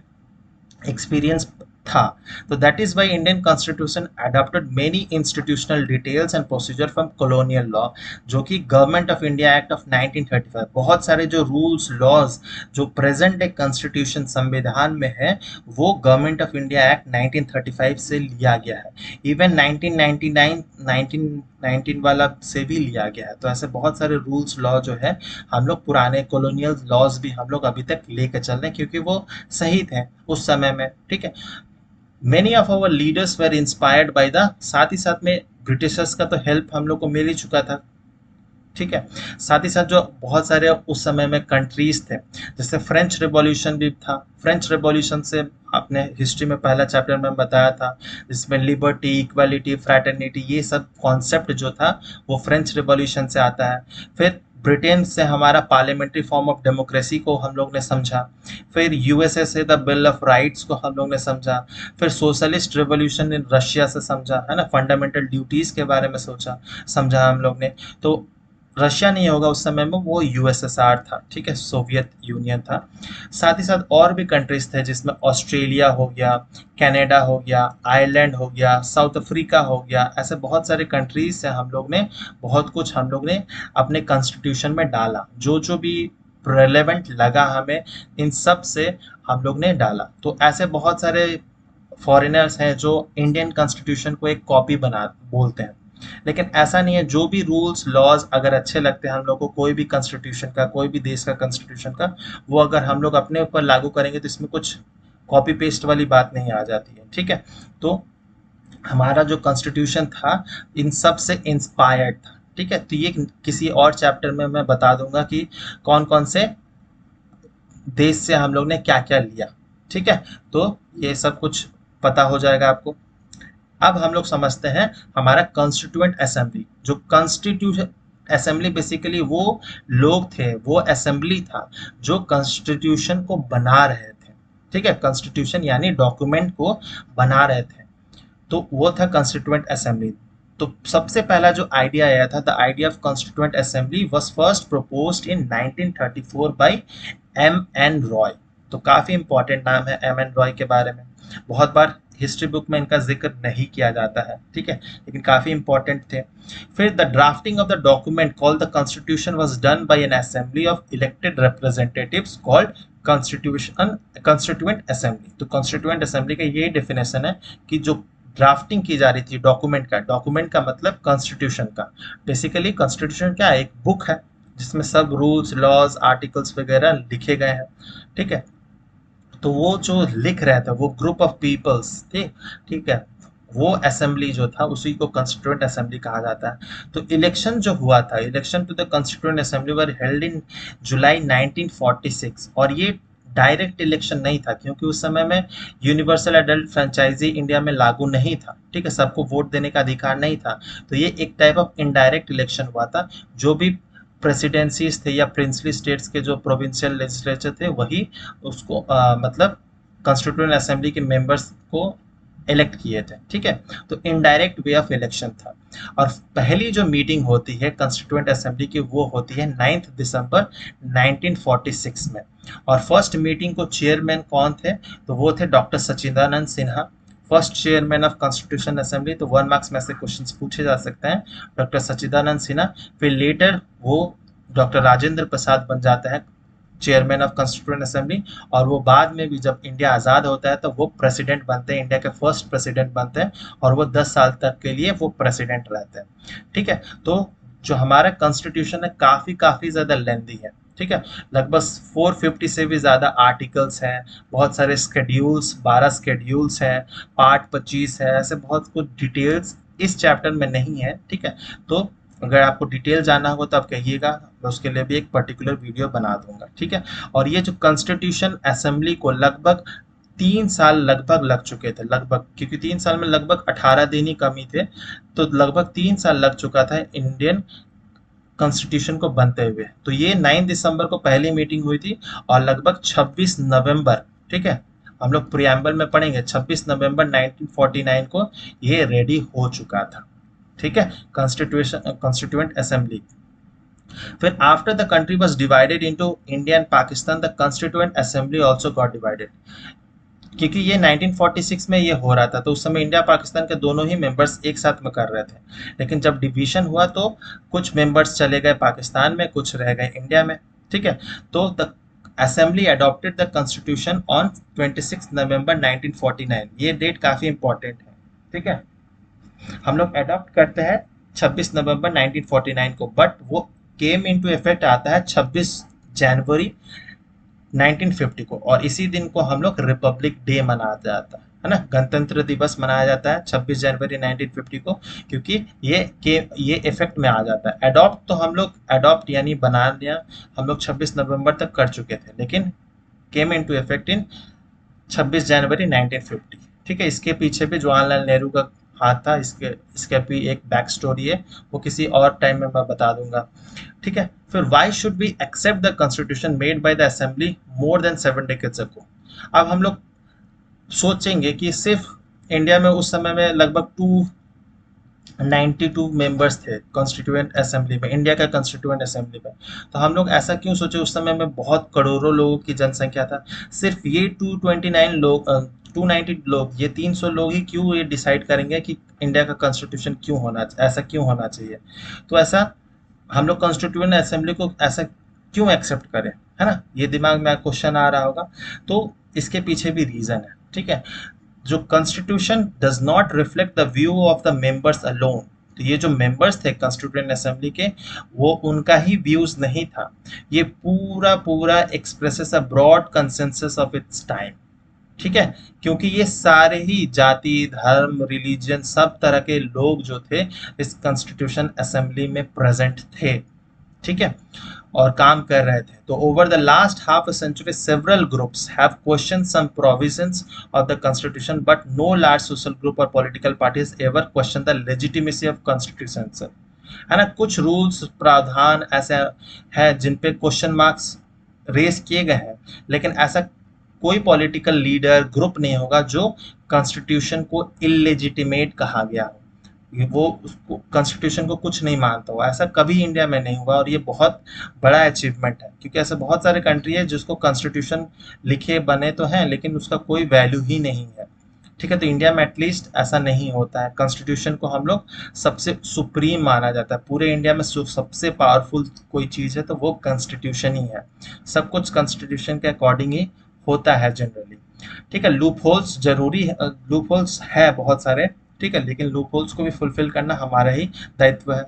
एक्सपीरियंस था। तो that is why Indian constitution adopted many institutional details and procedure from colonial law, जो कि government of India act of 1935, बहुत सारे जो रूल्स लॉज जो प्रेजेंट डे कॉन्स्टिट्यूशन संविधान में है, वो गवर्नमेंट ऑफ इंडिया एक्ट 1935 से लिया गया है। इवन 1999 1919 वाला से भी लिया गया है। तो ऐसे बहुत सारे रूल्स लॉ जो है हम लोग पुराने कॉलोनियल लॉज भी हम लोग अभी तक लेके चल रहे हैं, क्योंकि वो सही थे उस समय में, ठीक है। Many of our leaders were inspired by the, साथ ही साथ में ब्रिटिशर्स का तो हेल्प हम लोग को मिल ही चुका था, ठीक है। साथ ही साथ जो बहुत सारे उस समय में कंट्रीज थे, जैसे फ्रेंच रिवॉल्यूशन भी था। फ्रेंच रिवॉल्यूशन से आपने हिस्ट्री में पहला चैप्टर में बताया था, जिसमें लिबर्टी, इक्वालिटी, फ्रैटर्निटी, ये सब कॉन्सेप्ट जो था वो फ्रेंच रिवॉल्यूशन से आता है। फिर ब्रिटेन से हमारा पार्लियामेंट्री फॉर्म ऑफ डेमोक्रेसी को हम लोग ने समझा। फिर यूएसए से द बिल ऑफ राइट्स को हम लोग ने समझा। फिर सोशलिस्ट रिवॉल्यूशन इन रशिया से समझा, है ना, फंडामेंटल ड्यूटीज के बारे में सोचा समझा हम लोग ने। तो रशिया नहीं होगा उस समय में, वो यूएसएसआर था, ठीक है, सोवियत यूनियन था। साथ ही साथ और भी कंट्रीज थे, जिसमें ऑस्ट्रेलिया हो गया, कनाडा हो गया, आयरलैंड हो गया, साउथ अफ्रीका हो गया। ऐसे बहुत सारे कंट्रीज से हम लोग ने बहुत कुछ हम लोग ने अपने कॉन्स्टिट्यूशन में डाला, जो जो भी रेलेवेंट लगा हमें, इन सब से हम लोग ने डाला। तो ऐसे बहुत सारे फॉरेनर्स हैं जो इंडियन कॉन्स्टिट्यूशन को एक कॉपी बना बोलते हैं, लेकिन ऐसा नहीं है। जो भी रूल्स लॉज अगर अच्छे लगते हैं हम लोग को, कोई भी कॉन्स्टिट्यूशन का, कोई भी देश का कॉन्स्टिट्यूशन का, वो अगर हम लोग अपने ऊपर लागू करेंगे तो इसमें कुछ कॉपी पेस्ट वाली बात नहीं आ जाती है, ठीक है। तो हमारा जो कॉन्स्टिट्यूशन था इन सब से इंस्पायर्ड था, ठीक है। तो ये किसी और चैप्टर में मैं बता दूंगा कि कौन कौन से देश से हम लोग ने क्या क्या लिया, ठीक है। तो ये सब कुछ पता हो जाएगा आपको। अब हम लोग समझते हैं हमारा कॉन्स्टिट्यूएंट असेंबली। जो कॉन्स्टिट्यूशन असेंबली बेसिकली वो लोग थे, वो असेंबली था जो कॉन्स्टिट्यूशन को बना रहे थे, ठीक है। कॉन्स्टिट्यूशन यानी डॉक्यूमेंट को बना रहे थे, तो वो था कॉन्स्टिट्यूएंट असेंबली। तो सबसे पहला जो आइडिया आया था, the idea of constituent assembly was first proposed in 1934 by M N Roy. तो काफी इंपॉर्टेंट नाम है एम एन रॉय के बारे में, बहुत बार हिस्ट्री बुक में इनका जिक्र नहीं किया जाता है, ठीक है, लेकिन काफी इंपॉर्टेंट थे। फिर the drafting of the document called the constitution was done by N assembly of elected representatives called constitution constituent assembly. तो कॉन्स्टिट्यूएंट असेंबली का यही डेफिनेशन है कि जो ड्राफ्टिंग की जा रही थी डॉक्यूमेंट का, डॉक्यूमेंट का मतलब कॉन्स्टिट्यूशन का। बेसिकली कॉन्स्टिट्यूशन क्या है, एक बुक है जिसमें सब रूल्स लॉज आर्टिकल्स वगैरह लिखे गए हैं, ठीक है। तो वो जो लिख रहा था वो ग्रुप ऑफ पीपल्स थे, ठीक है, वो असेंबली जो था उसी को कॉन्स्टिट्यूएंट असेंबली कहा जाता है। तो इलेक्शन जो हुआ था, election to the constituent assembly were held in July 1946, और ये डायरेक्ट इलेक्शन नहीं था, क्योंकि उस समय में यूनिवर्सल एडल्ट फ्रेंचाइजी इंडिया में लागू नहीं था, ठीक है, सबको वोट देने का अधिकार नहीं था। तो ये एक टाइप ऑफ इनडायरेक्ट इलेक्शन हुआ था। जो भी प्रेसिडेंसीज थे या प्रिंसली स्टेट्स के जो प्रोविंशियल लेजिस्लेचर थे, वही उसको मतलब कॉन्स्टिट्यूएंट असेंबली के मेंबर्स को इलेक्ट किए थे, ठीक है। तो इनडायरेक्ट वे ऑफ इलेक्शन था। और पहली जो मीटिंग होती है कॉन्स्टिट्यूएंट असेंबली की, वो होती है 9 दिसंबर 1946 में। और फर्स्ट मीटिंग को चेयरमैन कौन थे, तो वो थे doctor Sachchidanand Sinha, first chairman of constitution assembly. तो 1 मार्क्स में से क्वेश्चंस पूछे जा सकते हैं, डॉक्टर सच्चिदानंद सिन्हा। फिर लेटर वो डॉक्टर राजेंद्र प्रसाद बन जाता है चेयरमैन ऑफ कॉन्स्टिट्यूएंट असेंबली, और वो बाद में भी जब इंडिया आज़ाद होता है तो वो प्रेसिडेंट बनते हैं, इंडिया के फर्स्ट प्रेसिडेंट बनते हैं, और वो 10 साल तक के लिए वो प्रेसिडेंट रहते हैं, ठीक है। तो जो हमारा कॉन्स्टिट्यूशन है काफ़ी ज़्यादा लेंदी है, ठीक है, लगभग 450 से भी ज़्यादा आर्टिकल्स हैं, बहुत सारे स्केड्यूल्स, 12 स्केड्यूल्स हैं, पार्ट 25 है, ऐसे बहुत कुछ डिटेल्स इस चैप्टर में नहीं है, ठीक है। तो अगर आपको डिटेल जानना होगा तो आप कहिएगा, मैं उसके लिए भी एक पर्टिकुलर वीडियो बना दूंगा, ठीक है। और ये जो कॉन्स्टिट्यूशन असेंबली को लगभग 3 साल लगभग लग चुके थे, लगभग, क्योंकि 3 साल में लगभग 18 दिन ही कमी थे, तो लगभग 3 साल लग चुका था इंडियन कॉन्स्टिट्यूशन को बनते हुए। तो ये 9 दिसंबर को पहली मीटिंग हुई थी और लगभग 26 नवंबर, ठीक है, हम लोग प्रियम्बल में पढ़ेंगे, 26 नवंबर 1949 को ये रेडी हो चुका था, ठीक है, कॉन्स्टिट्यूशन कॉन्स्टिट्यूएंट असेंबली। फिर after the country was divided into India and Pakistan, the constituent assembly also got divided, क्योंकि ये 1946 में ये हो रहा था, तो उस समय इंडिया पाकिस्तान के दोनों ही मेंबर्स एक साथ में कर रहे थे। लेकिन जब डिवीजन हुआ तो कुछ मेंबर्स चले गए पाकिस्तान में, कुछ रह गए इंडिया में, ठीक है। तो the assembly adopted the constitution on 26 नवंबर 1949, ये डेट काफी इंपॉर्टेंट है, ठीक है। हम लोग अडॉप्ट करते हैं 26 नवंबर 1949 को, बट वो केम इनटू इफेक्ट आता है 26 जनवरी 1950 को, और इसी दिन को हम लोग रिपब्लिक डे मनाया जाता है ना, गणतंत्र दिवस मनाया जाता है 26 जनवरी 1950 को, क्योंकि ये इफेक्ट में आ जाता है। अडॉप्ट तो हम लोग अडॉप्ट यानी बना लिया हम लोग 26 नवंबर तक कर चुके थे, लेकिन केम इनटू इफेक्ट इन 26 जनवरी 1950, ठीक है। इसके पीछे भी जवाहरलाल नेहरू का हाथ था, इसके भी एक बैक स्टोरी है, वो किसी और टाइम में मैं बता दूंगा, ठीक है। फिर why should be accept the constitution made by the assembly more than 7 decades ago. अब हम लोग सोचेंगे कि सिर्फ इंडिया में उस समय में लगभग 292 मेंबर्स थे कॉन्स्टिट्यूएंट असेंबली में, इंडिया का कॉन्स्टिट्यूएंट असेंबली में। तो हम लोग ऐसा क्यों सोचे, उस समय में बहुत करोड़ों लोगों की जनसंख्या था, सिर्फ ये 290 लोग, ये 300 लोग ही क्यों ये डिसाइड करेंगे कि इंडिया का कॉन्स्टिट्यूशन क्यों होना, ऐसा क्यों होना चाहिए। तो ऐसा हम लोग कॉन्स्टिट्यूएंट असेंबली को ऐसा क्यों एक्सेप्ट करें, है ना, ये दिमाग में क्वेश्चन आ रहा होगा। तो इसके पीछे भी रीजन है, ठीक है। जो constitution does not reflect the view of the members alone, तो ये जो मेंबर्स थे कॉन्स्टिट्यूएंट असेंबली के, वो उनका ही व्यूज नहीं था, ये पूरा पूरा expresses a broad consensus of its time, ठीक है। क्योंकि ये सारे ही जाति, धर्म, रिलीजन, सब तरह के लोग जो थे इस कॉन्स्टिट्यूशन असेंबली में प्रेजेंट थे, ठीक है, और काम कर रहे थे। तो over the last half a century several groups have question some provisions of the constitution, but no large social group और political parties ever question the legitimacy of constitution, है ना। कुछ रूल्स प्रावधान ऐसे हैं जिन पे क्वेश्चन मार्क्स रेस किए गए हैं, लेकिन ऐसा कोई पॉलिटिकल लीडर ग्रुप नहीं होगा जो कॉन्स्टिट्यूशन को इलेजिटिमेट कहा गया हो, वो उसको कॉन्स्टिट्यूशन को कुछ नहीं मानता हो, ऐसा कभी इंडिया में नहीं हुआ। और ये बहुत बड़ा अचीवमेंट है, क्योंकि ऐसे बहुत सारे कंट्री है जिसको कॉन्स्टिट्यूशन लिखे बने तो हैं, लेकिन उसका कोई वैल्यू ही नहीं है, ठीक है। तो इंडिया में एटलीस्ट ऐसा नहीं होता है, कॉन्स्टिट्यूशन को हम लोग सबसे सुप्रीम माना जाता है। पूरे इंडिया में सबसे पावरफुल कोई चीज़ है तो वो कॉन्स्टिट्यूशन ही है, सब कुछ कॉन्स्टिट्यूशन के अकॉर्डिंग ही होता है जनरली, ठीक है। लूप होल्स जरूरी है, लूप होल्स है बहुत सारे, ठीक है, लेकिन लूप होल्स को भी फुलफिल करना हमारा ही दायित्व है।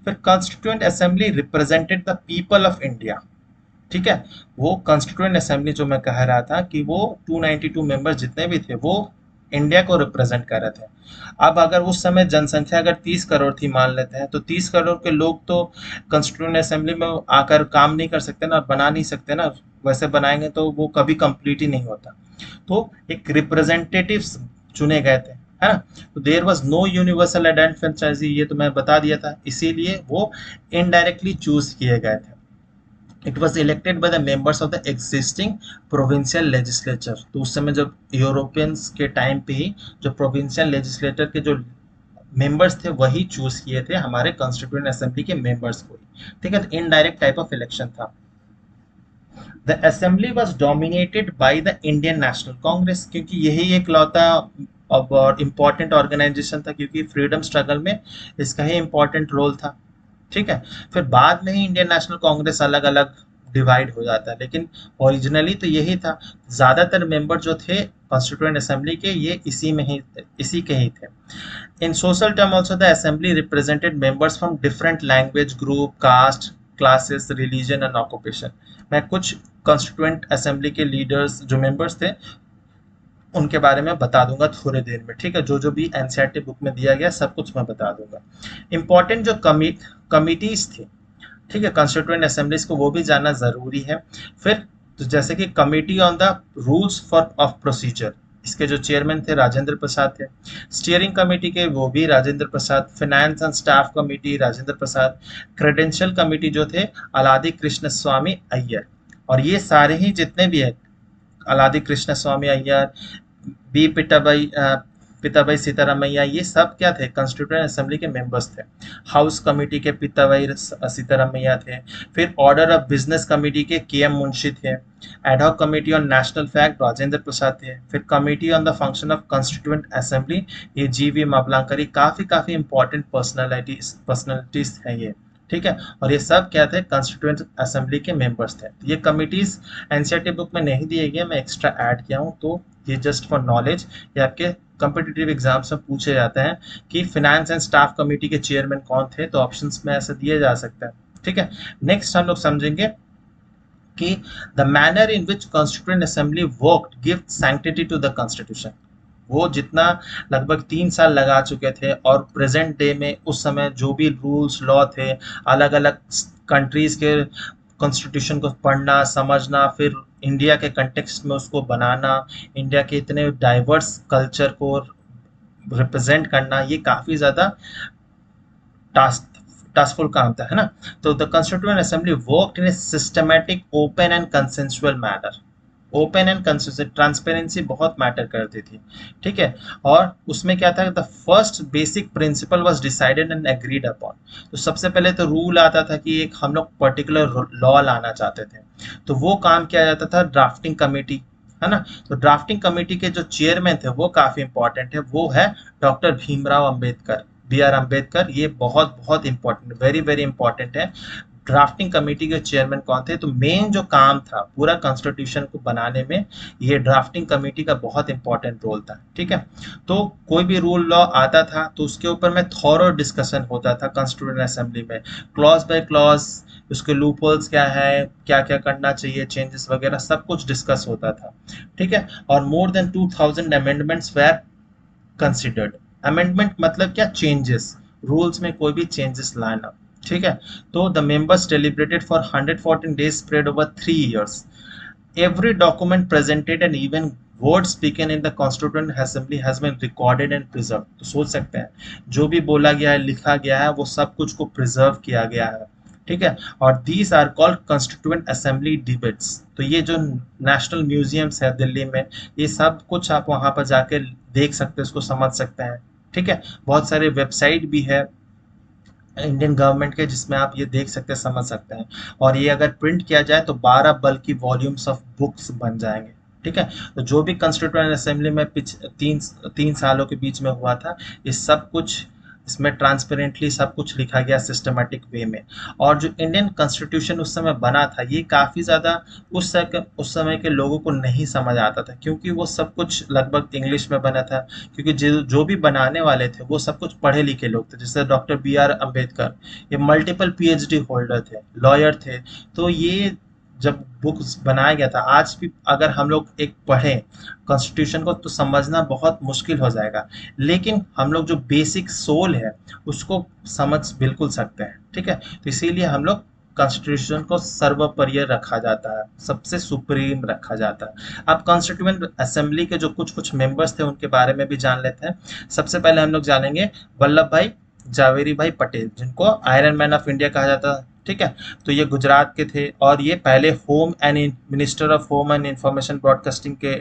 फिर constituent assembly represented the people of India, ठीक है। वो कॉन्स्टिट्यूएंट असेंबली जो मैं कह रहा था कि वो 292 मेंबर्स जितने भी थे वो इंडिया को रिप्रेजेंट कर रहे थे। अब अगर उस समय जनसंख्या अगर 30 करोड़ थी मान लेते हैं, तो 30 करोड़ के लोग तो कॉन्स्टिट्यूएंट असेंबली में आकर काम नहीं कर सकते ना, बना नहीं सकते ना, वैसे बनाएंगे तो वो कभी कंप्लीट ही नहीं होता। तो एक रिप्रेजेंटेटिव्स चुने गए थे, है ना। तो there was no universal adult franchise, ये तो मैं बता दिया था, इसीलिए वो इनडायरेक्टली चूज किए गए थे। It was elected by the members of the existing provincial legislature, तो उस समय जब यूरोपियंस के टाइम पे ही जो प्रोविंशियल लेजिस्लेटर के जो मेंबर्स थे वही चूज किए थे हमारे कॉन्स्टिट्यूएंट असेंबली के मेंबर्स को ही, ठीक है। तो इनडायरेक्ट टाइप ऑफ इलेक्शन था। The assembly was dominated by the Indian national Congress, क्योंकि यही एक लौता और इम्पॉर्टेंट ऑर्गेनाइजेशन था, क्योंकि फ्रीडम स्ट्रगल में इसका ही इम्पॉर्टेंट रोल था, ठीक है। फिर बाद में ही इंडियन नेशनल कांग्रेस अलग अलग डिवाइड हो जाता है, लेकिन ओरिजिनली तो यही था। ज़्यादातर मेंबर जो थे कॉन्स्टिट्यूएंट असेंबली के ये इसी के ही थे। In social term also the assembly represented members from different language group, caste, classes, religion and occupation. मैं कुछ कॉन्स्टिट्यूएंट असेंबली के लीडर्स जो मेंबर्स थे उनके बारे में बता दूंगा थोड़े देर में, ठीक है। जो जो भी एनसीईआरटी बुक में दिया गया सब कुछ मैं बता दूंगा। इंपॉर्टेंट जो कमिटीज थी, ठीक है, कॉन्स्टिट्यूएंट असेंबलीज को, वो भी जानना जरूरी है। फिर तो जैसे कि committee on the rules for of procedure, इसके जो चेयरमैन थे राजेंद्र प्रसाद थे। स्टीयरिंग कमेटी के वो भी Rajendra Prasad. Finance and staff committee Rajendra Prasad. Credential committee जो थे अलादी कृष्ण स्वामी अय्यर। और ये सारे ही जितने भी है, अलादी कृष्ण स्वामी अय्यर, बी पिताबाई सीतारामैया, ये सब क्या थे, कॉन्स्टिट्यूएंट असेंबली के मेंबर्स थे। हाउस कमेटी के पिताबाई सीतारामैया थे। फिर ऑर्डर ऑफ बिजनेस कमेटी के एम मुंशी थे। Ad hoc committee on national flag Rajendra Prasad थे। फिर committee on the function of constituent assembly, ये जी.वी. मावलांकर। काफी काफी इंपॉर्टेंट पर्सनैलिटीज हैं ये, ठीक है। और ये सब क्या थे, कॉन्स्टिट्यूएंट असेंबली के मेंबर्स थे। तो ये कमिटीज एनसीईआरटी बुक में नहीं दिए गए, मैं एक्स्ट्रा ऐड किया हूँ, तो ये जस्ट फॉर नॉलेज। ये आपके कॉम्पिटिटिव एग्जाम्स में पूछे जाते हैं कि फाइनेंस एंड स्टाफ कमेटी के चेयरमैन कौन थे, तो ऑप्शंस में ऐसे दिए जा सकते हैं, ठीक है। नेक्स्ट हम लोग समझेंगे कि the manner in which constituent assembly worked give sanctity to the constitution. वो जितना लगभग 3 साल लगा चुके थे, और प्रेजेंट डे में उस समय जो भी रूल्स लॉ थे, अलग अलग कंट्रीज के कॉन्स्टिट्यूशन को पढ़ना समझना, फिर इंडिया के कंटेक्स्ट में उसको बनाना, इंडिया के इतने डाइवर्स कल्चर को रिप्रेजेंट करना, ये काफ़ी ज़्यादा टास्क टास्कफुल काम था, है ना। तो the constituent assembly worked in A systematic, open and consensual manner. Open and consensual, transparency बहुत मैटर करती थी, ठीक है। और उसमें क्या था, the first basic principle was decided and agreed upon. तो सबसे पहले तो रूल आता था कि एक हम लोग पर्टिकुलर लॉ लाना चाहते थे, तो वो काम किया जाता था ड्राफ्टिंग कमेटी, है ना। तो ड्राफ्टिंग कमेटी के जो चेयरमैन थे वो काफी इंपॉर्टेंट है, वो है डॉक्टर भीमराव अंबेडकर, B.R. अम्बेडकर। ये बहुत बहुत इंपॉर्टेंट, वेरी वेरी इंपॉर्टेंट है। ड्राफ्टिंग कमेटी के चेयरमैन कौन थे, तो मेन जो काम था पूरा कॉन्स्टिट्यूशन को बनाने में, ये ड्राफ्टिंग कमेटी का बहुत इंपॉर्टेंट रोल था, ठीक है। तो कोई भी रूल लॉ आता था तो उसके ऊपर में थॉरो डिस्कशन होता था कॉन्स्टिट्यूएंट असेंबली में, क्लॉज बाय क्लॉज, उसके लूपहोल्स क्या है, क्या क्या करना चाहिए, चेंजेस वगैरह सब कुछ डिस्कस होता था, ठीक है। और more than 2000 amendments where considered. Amendment मतलब क्या, चेंजेस, रूल्स में कोई भी चेंजेस लाना, ठीक है। तो the members deliberated for 114 days spread over 3 years। Every document presented and even words spoken in the Constituent Assembly has been recorded and preserved। तो सोच सकते हैं जो भी बोला गया है, लिखा गया है, वो सब कुछ को प्रिजर्व किया गया है, ठीक है। और these are called constituent assembly debates. तो ये जो नेशनल म्यूजियम्स है दिल्ली में, ये सब कुछ आप वहाँ पर जाके देख सकते हैं, उसको समझ सकते हैं, ठीक है। बहुत सारे वेबसाइट भी है इंडियन गवर्नमेंट के, जिसमें आप ये देख सकते हैं, समझ सकते हैं। और ये अगर प्रिंट किया जाए तो 12 बल्कि वॉल्यूम्स ऑफ बुक्स बन जाएंगे, ठीक है। तो जो भी कॉन्स्टिट्यूएंट असेंबली में तीन सालों के बीच में हुआ था, ये सब कुछ इसमें ट्रांसपेरेंटली सब कुछ लिखा गया सिस्टमेटिक वे में। और जो इंडियन कॉन्स्टिट्यूशन उस समय बना था, ये काफ़ी ज़्यादा उस समय के लोगों को नहीं समझ आता था, क्योंकि वो सब कुछ लगभग इंग्लिश में बना था। क्योंकि जो भी बनाने वाले थे वो सब कुछ पढ़े लिखे लोग थे, जैसे डॉक्टर B.R. अम्बेडकर, ये मल्टीपल PhD होल्डर थे, लॉयर थे। तो ये जब बुक्स बनाया गया था, आज भी अगर हम लोग एक पढ़ें कॉन्स्टिट्यूशन को तो समझना बहुत मुश्किल हो जाएगा, लेकिन हम लोग जो बेसिक सोल है उसको समझ बिल्कुल सकते हैं, ठीक है। तो इसीलिए हम लोग कॉन्स्टिट्यूशन को सर्वोपरि रखा जाता है, सबसे सुप्रीम रखा जाता है। अब कॉन्स्टिट्यूएंट असेंबली के जो कुछ कुछ मेंबर्स थे उनके बारे में भी जान लेते हैं। सबसे पहले हम लोग जानेंगे वल्लभ भाई जावेरी भाई पटेल, जिनको आयरन मैन ऑफ इंडिया कहा जाता है, ठीक है। तो ये गुजरात के थे, और ये पहले home and minister of home and information broadcasting के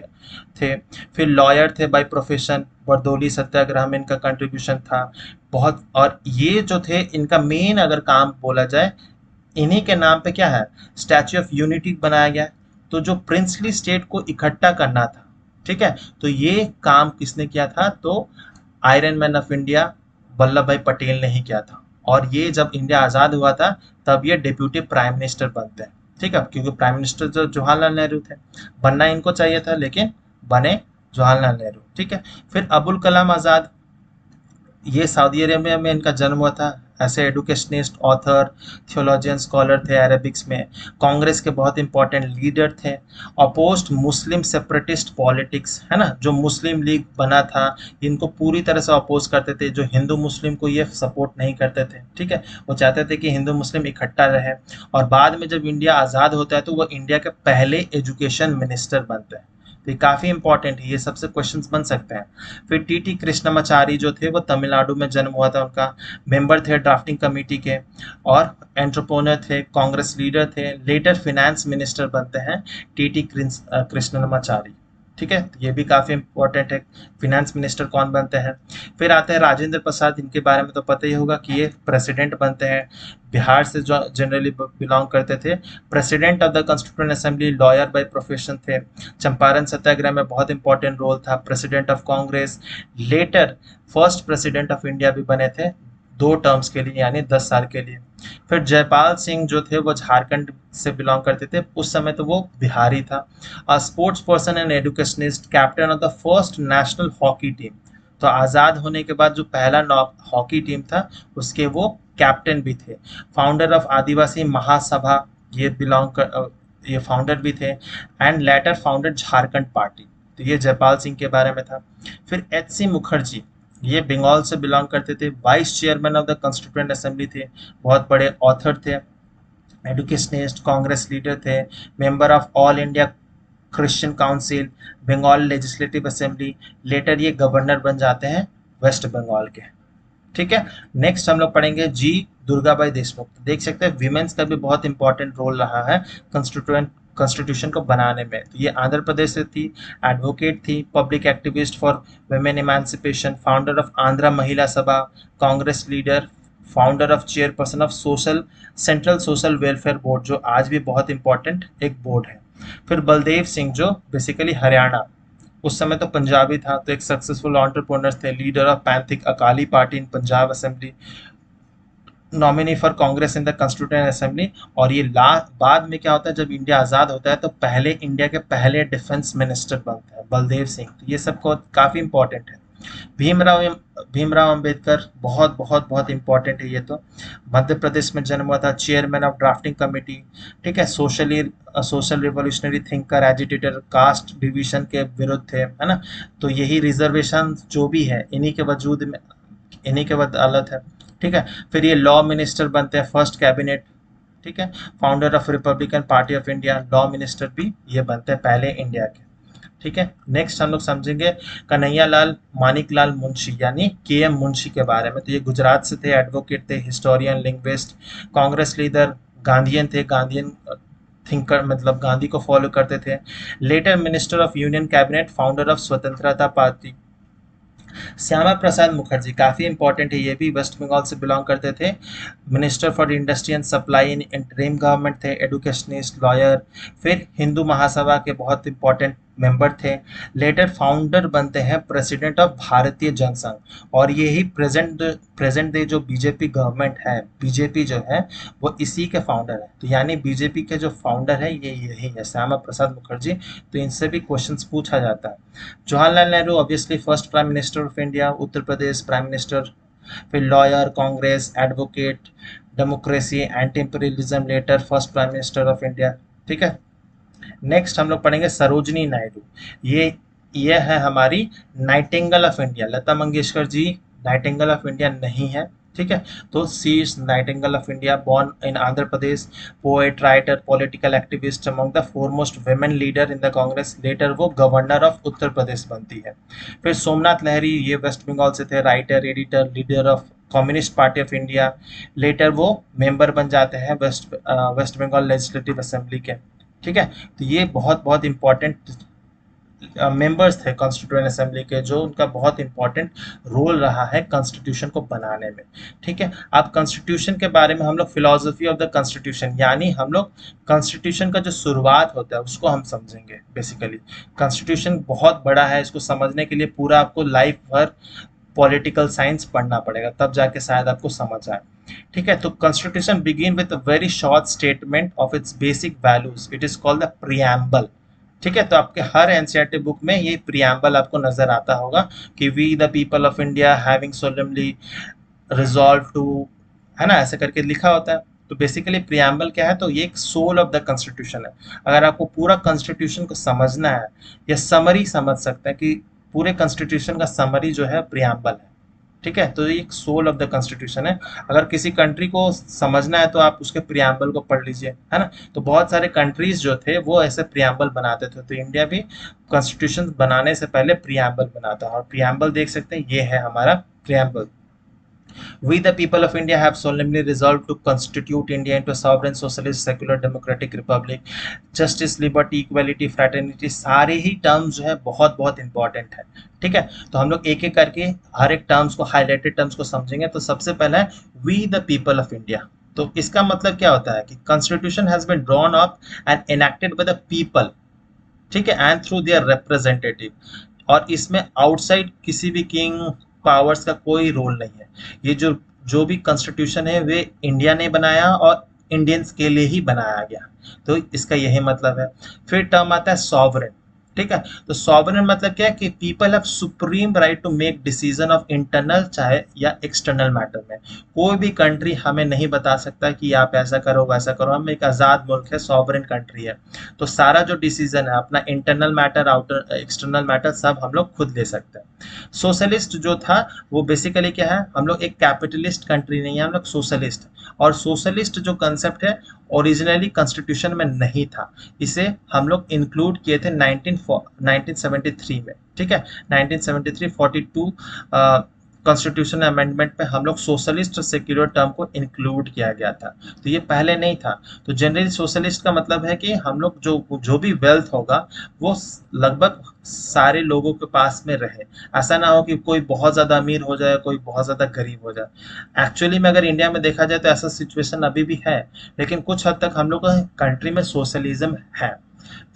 थे। फिर लॉयर थे बाय प्रोफेशन, बरदौली सत्याग्रह में इनका कंट्रीब्यूशन था बहुत। और ये जो थे, इनका मेन अगर काम बोला जाए, इन्हीं के नाम पे क्या है, स्टैच्यू ऑफ यूनिटी बनाया गया। तो जो प्रिंसली स्टेट को इकट्ठा करना था, ठीक है, तो ये काम किसने किया था, तो iron man of India Vallabh भाई पटेल ने ही किया था। और ये जब इंडिया आज़ाद हुआ था तब ये डिप्यूटी प्राइम मिनिस्टर बनते हैं, ठीक है, क्योंकि प्राइम मिनिस्टर जो जवाहरलाल नेहरू थे, बनना इनको चाहिए था लेकिन बने जवाहरलाल नेहरू, ठीक है। फिर अबुल कलाम आज़ाद, ये सऊदी अरेबिया में इनका जन्म हुआ था। ऐसे एडुकेशनिस्ट, ऑथर, थियोलॉजियन, स्कॉलर थे अरेबिक्स में। कांग्रेस के बहुत इंपॉर्टेंट लीडर थे। अपोज्ड मुस्लिम सेपरेटिस्ट पॉलिटिक्स, है ना, जो मुस्लिम लीग बना था इनको पूरी तरह से अपोज करते थे, जो हिंदू मुस्लिम को ये सपोर्ट नहीं करते थे, ठीक है। वो चाहते थे कि हिंदू मुस्लिम इकट्ठा रहे। और बाद में जब इंडिया आज़ाद होता है तो वो इंडिया के पहले एजुकेशन मिनिस्टर बनते हैं। तो ये काफ़ी इंपॉर्टेंट है, ये सबसे क्वेश्चंस बन सकते हैं। फिर टीटी कृष्णमाचारी जो थे वो तमिलनाडु में जन्म हुआ था उनका, मेंबर थे ड्राफ्टिंग कमेटी के और एंटरप्रेन्योर थे, कांग्रेस लीडर थे, लेटर फिनेंस मिनिस्टर बनते हैं टीटी कृष्णमाचारी। ठीक है, तो ये भी काफ़ी इंपॉर्टेंट है, फिनेंस मिनिस्टर कौन बनते हैं। फिर आते हैं राजेंद्र प्रसाद, इनके बारे में तो पता ही होगा कि ये प्रेसिडेंट बनते हैं, बिहार से जो जनरली बिलोंग करते थे, president of the constituent assembly, lawyer by profession थे, चंपारण सत्याग्रह में बहुत इंपॉर्टेंट रोल था, president of Congress, later first president of India भी बने थे 2 टर्म्स के लिए यानी 10 साल के लिए। फिर जयपाल सिंह जो थे वो झारखंड से बिलोंग करते थे, उस समय तो वो बिहारी था। Sports person and educationist, captain of the first national hockey team, तो आज़ाद होने के बाद जो पहला हॉकी टीम था उसके वो कैप्टन भी थे। फाउंडर ऑफ आदिवासी महासभा, ये ये फाउंडर भी थे, and later founder Jharkhand party, तो ये जयपाल सिंह के बारे में था। फिर एच.सी. मुखर्जी, ये बंगाल से बिलोंग करते थे, vice chairman of the constituent assembly थे, बहुत बड़े ऑथर थे, एडुकेशनिस्ट, कांग्रेस लीडर थे, member of all India Christian council, Bengal legislative assembly, later ये गवर्नर बन जाते हैं वेस्ट बंगाल के। ठीक है, नेक्स्ट हम लोग पढ़ेंगे जी दुर्गाबाई देशमुख। देख सकते हैं विमेंस का भी बहुत इंपॉर्टेंट रोल रहा है कॉन्स्टिट्यूशन को बनाने में। तो ये आंध्र प्रदेश से थी, एडवोकेट थी, public activist for women इमांसिपेशन, founder of Andhra महिला सभा, Congress leader, founder of chairperson of central social welfare board, जो आज भी बहुत इंपॉर्टेंट एक बोर्ड है। फिर बलदेव सिंह जो बेसिकली हरियाणा, उस समय तो पंजाबी था, तो एक सक्सेसफुल एंटरप्रेन्योर थे, leader of Pethick Akali party in Punjab assembly, nominee for Congress in the constituent assembly. और ये बाद में क्या होता है, जब इंडिया आज़ाद होता है तो पहले इंडिया के पहले डिफेंस मिनिस्टर बनते हैं बलदेव सिंह, तो ये सबको काफ़ी इंपॉर्टेंट है। भीमराव भीमराव अंबेडकर बहुत बहुत बहुत इंपॉर्टेंट है, ये तो मध्य प्रदेश में जन्म हुआ था, चेयरमैन ऑफ ड्राफ्टिंग कमेटी। ठीक है, social revolutionary thinker, agitator, caste division के विरुद्ध थे, है ना। तो यही रिजर्वेशन जो भी है इन्हीं के वजूद में, इन्हीं के बदौलत है। ठीक है, फिर ये लॉ मिनिस्टर बनते हैं, फर्स्ट कैबिनेट। ठीक है, founder of Republican party of India, law minister भी ये बनते हैं पहले इंडिया के। ठीक है, नेक्स्ट हम लोग समझेंगे कन्हैया लाल मानिक लाल मुंशी यानी के.एम. मुंशी के बारे में। तो ये गुजरात से थे, एडवोकेट थे, historian, linguist, Congress leader, Gandhian थे, गांधीयन थिंकर, मतलब गांधी को फॉलो करते थे, later minister of union cabinet, founder of Swatantrata party. Shyama Prasad Mukherjee काफ़ी इंपॉर्टेंट है, ये भी वेस्ट बंगाल से बिलोंग करते थे, minister for industry and supply in interim government थे, एडुकेशनिस्ट, लॉयर। फिर हिंदू महासभा के बहुत इंपॉर्टेंट मेंबर थे, लेटर फाउंडर बनते हैं प्रेसिडेंट ऑफ भारतीय जनसंघ। और यही प्रेजेंट डे जो बीजेपी गवर्नमेंट है, बीजेपी जो है वो इसी के फाउंडर है। तो यानी बीजेपी के जो फाउंडर है ये यही है, श्यामा प्रसाद मुखर्जी। तो इनसे भी क्वेश्चंस पूछा जाता है। Jawaharlal Nehru obviously first prime minister of India, Uttar Pradesh prime minister. फिर lawyer, Congress, advocate, democracy, anti imperialism, later first prime minister of India. ठीक है, नेक्स्ट हम लोग पढ़ेंगे सरोजनी नायडू। ये है हमारी nightingale of India. Lata Mangeshkar ji nightingale of India नहीं है, ठीक है। तो she is nightingale of India, born in Andhra Pradesh, poet, writer, political activist, among the foremost women leader in the Congress. Later वो गवर्नर ऑफ उत्तर प्रदेश बनती है। फिर सोमनाथ लहरी, ये वेस्ट बंगाल से थे, writer, editor, leader of communist party of India. Later वो member बन जाते हैं वेस्ट बंगाल लेजिस्लेटिव असेंबली के। ठीक है, तो ये बहुत बहुत इंपॉर्टेंट मेंबर्स थे कॉन्स्टिट्यूएंट असेंबली के, जो उनका बहुत इंपॉर्टेंट रोल रहा है कॉन्स्टिट्यूशन को बनाने में। ठीक है, अब कॉन्स्टिट्यूशन के बारे में हम लोग फिलोसफी ऑफ द कॉन्स्टिट्यूशन, यानी हम लोग कॉन्स्टिट्यूशन का जो शुरुआत होता है उसको हम समझेंगे। बेसिकली कॉन्स्टिट्यूशन बहुत बड़ा है, इसको समझने के लिए पूरा आपको लाइफ भर पॉलिटिकल साइंस पढ़ना पड़ेगा, तब जाके शायद आपको समझ आए। ठीक है, तो constitution begin with a very short statement of its basic values, it is called the preamble. ठीक है, तो आपके हर एनसीईआरटी बुक में ये प्रीएम्बल आपको नजर आता होगा कि we the people of India having solemnly resolve to, है ना, ऐसे करके लिखा होता है। तो बेसिकली प्रीएम्बल क्या है, तो ये एक सोल ऑफ द कॉन्स्टिट्यूशन है। अगर आपको पूरा कॉन्स्टिट्यूशन को समझना है या समरी समझ सकते हैं कि पूरे कॉन्स्टिट्यूशन का समरी जो है प्रीएम्बल है। ठीक है, तो ये एक सोल ऑफ द कॉन्स्टिट्यूशन है। अगर किसी कंट्री को समझना है तो आप उसके प्रियम्बल को पढ़ लीजिए, है ना। तो बहुत सारे कंट्रीज जो थे वो ऐसे प्रियम्बल बनाते थे, तो इंडिया भी कॉन्स्टिट्यूशन बनाने से पहले प्रियम्बल बनाता है, और प्रियम्बल देख सकते हैं, ये है हमारा preamble. We, the people of India, have solemnly resolved to constitute India into a sovereign, socialist, secular, democratic republic. Justice, liberty, equality, fraternity, सारे ही टर्म्स जो है बहुत बहुत इंपॉर्टेंट है। ठीक है, तो हम लोग एक एक करके हर एक टर्म्स को, हाईलाइटेड टर्म्स को समझेंगे। तो सबसे पहला है we the people of India. तो इसका मतलब क्या होता है कि constitution has been drawn up and enacted by the people, ठीक है, एंड थ्रू देयर रिप्रेजेंटेटिव। और इसमें आउटसाइड किसी भी किंग पावर्स का कोई रोल नहीं है। ये जो जो भी कॉन्स्टिट्यूशन है वे इंडिया ने बनाया और इंडियंस के लिए ही बनाया गया, तो इसका यही मतलब है। फिर टर्म आता है सॉवरेन। ठीक है, तो सॉवरेन मतलब क्या है कि people have supreme right to make decision of internal चाहे या एक्सटर्नल मैटर में। कोई भी कंट्री हमें नहीं बता सकता कि आप ऐसा करो वैसा करो। हम एक आज़ाद मुल्क है, सॉवरेन कंट्री है, तो सारा जो डिसीजन है अपना internal matter, outer external matter, सब हम लोग खुद ले सकते हैं। सोशलिस्ट जो था वो बेसिकली क्या है, हम लोग एक कैपिटलिस्ट कंट्री नहीं है, हम लोग सोशलिस्ट। और सोशलिस्ट जो कंसेप्ट है ओरिजिनली कॉन्स्टिट्यूशन में नहीं था, इसे हम लोग इंक्लूड किए थे 1973 में। ठीक है, 1973 42 कॉन्स्टिट्यूशन अमेंडमेंट में हम लोग सोशलिस्ट और सेक्युलर टर्म को इंक्लूड किया गया था, तो ये पहले नहीं था। तो जनरली सोशलिस्ट का मतलब है कि हम लोग जो जो भी वेल्थ होगा वो लगभग सारे लोगों के पास में रहे। ऐसा ना हो कि कोई बहुत ज़्यादा अमीर हो जाए, कोई बहुत ज़्यादा गरीब हो जाए। एक्चुअली में अगर इंडिया में देखा जाए तो ऐसा सिचुएशन अभी भी है, लेकिन कुछ हद तक हम लोग का कंट्री में सोशलिज्म है।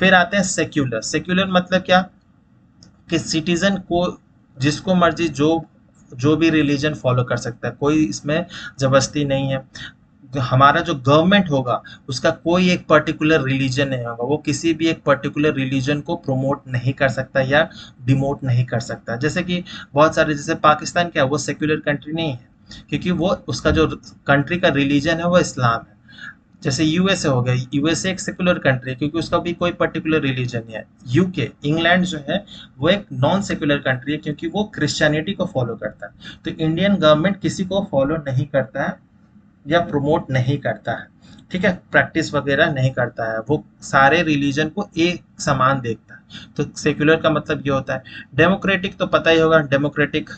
फिर आते हैं सेक्युलर। सेक्युलर मतलब क्या कि सिटीजन को जिसको मर्जी जो जो भी रिलीजन फॉलो कर सकता है, कोई इसमें जबरदस्ती नहीं है। हमारा जो गवर्नमेंट होगा उसका कोई एक पर्टिकुलर रिलीजन नहीं होगा, वो किसी भी एक पर्टिकुलर रिलीजन को प्रमोट नहीं कर सकता या डिमोट नहीं कर सकता। जैसे कि बहुत सारे, जैसे पाकिस्तान क्या है, वो सेक्युलर कंट्री नहीं है, क्योंकि वो उसका जो कंट्री का रिलीजन है वो इस्लाम है। जैसे यूएसए हो गया, यूएसए एक सेकुलर कंट्री है क्योंकि उसका भी कोई पर्टिकुलर रिलीजन नहीं है। यूके, इंग्लैंड जो है वो एक नॉन सेकुलर कंट्री है क्योंकि वो क्रिश्चियनिटी को फॉलो करता है। तो इंडियन गवर्नमेंट किसी को फॉलो नहीं करता है या प्रमोट नहीं करता है, ठीक है, प्रैक्टिस वगैरह नहीं करता है, वो सारे रिलीजन को एक समान देखता है। तो सेकुलर का मतलब ये होता है। डेमोक्रेटिक तो पता ही होगा, democratic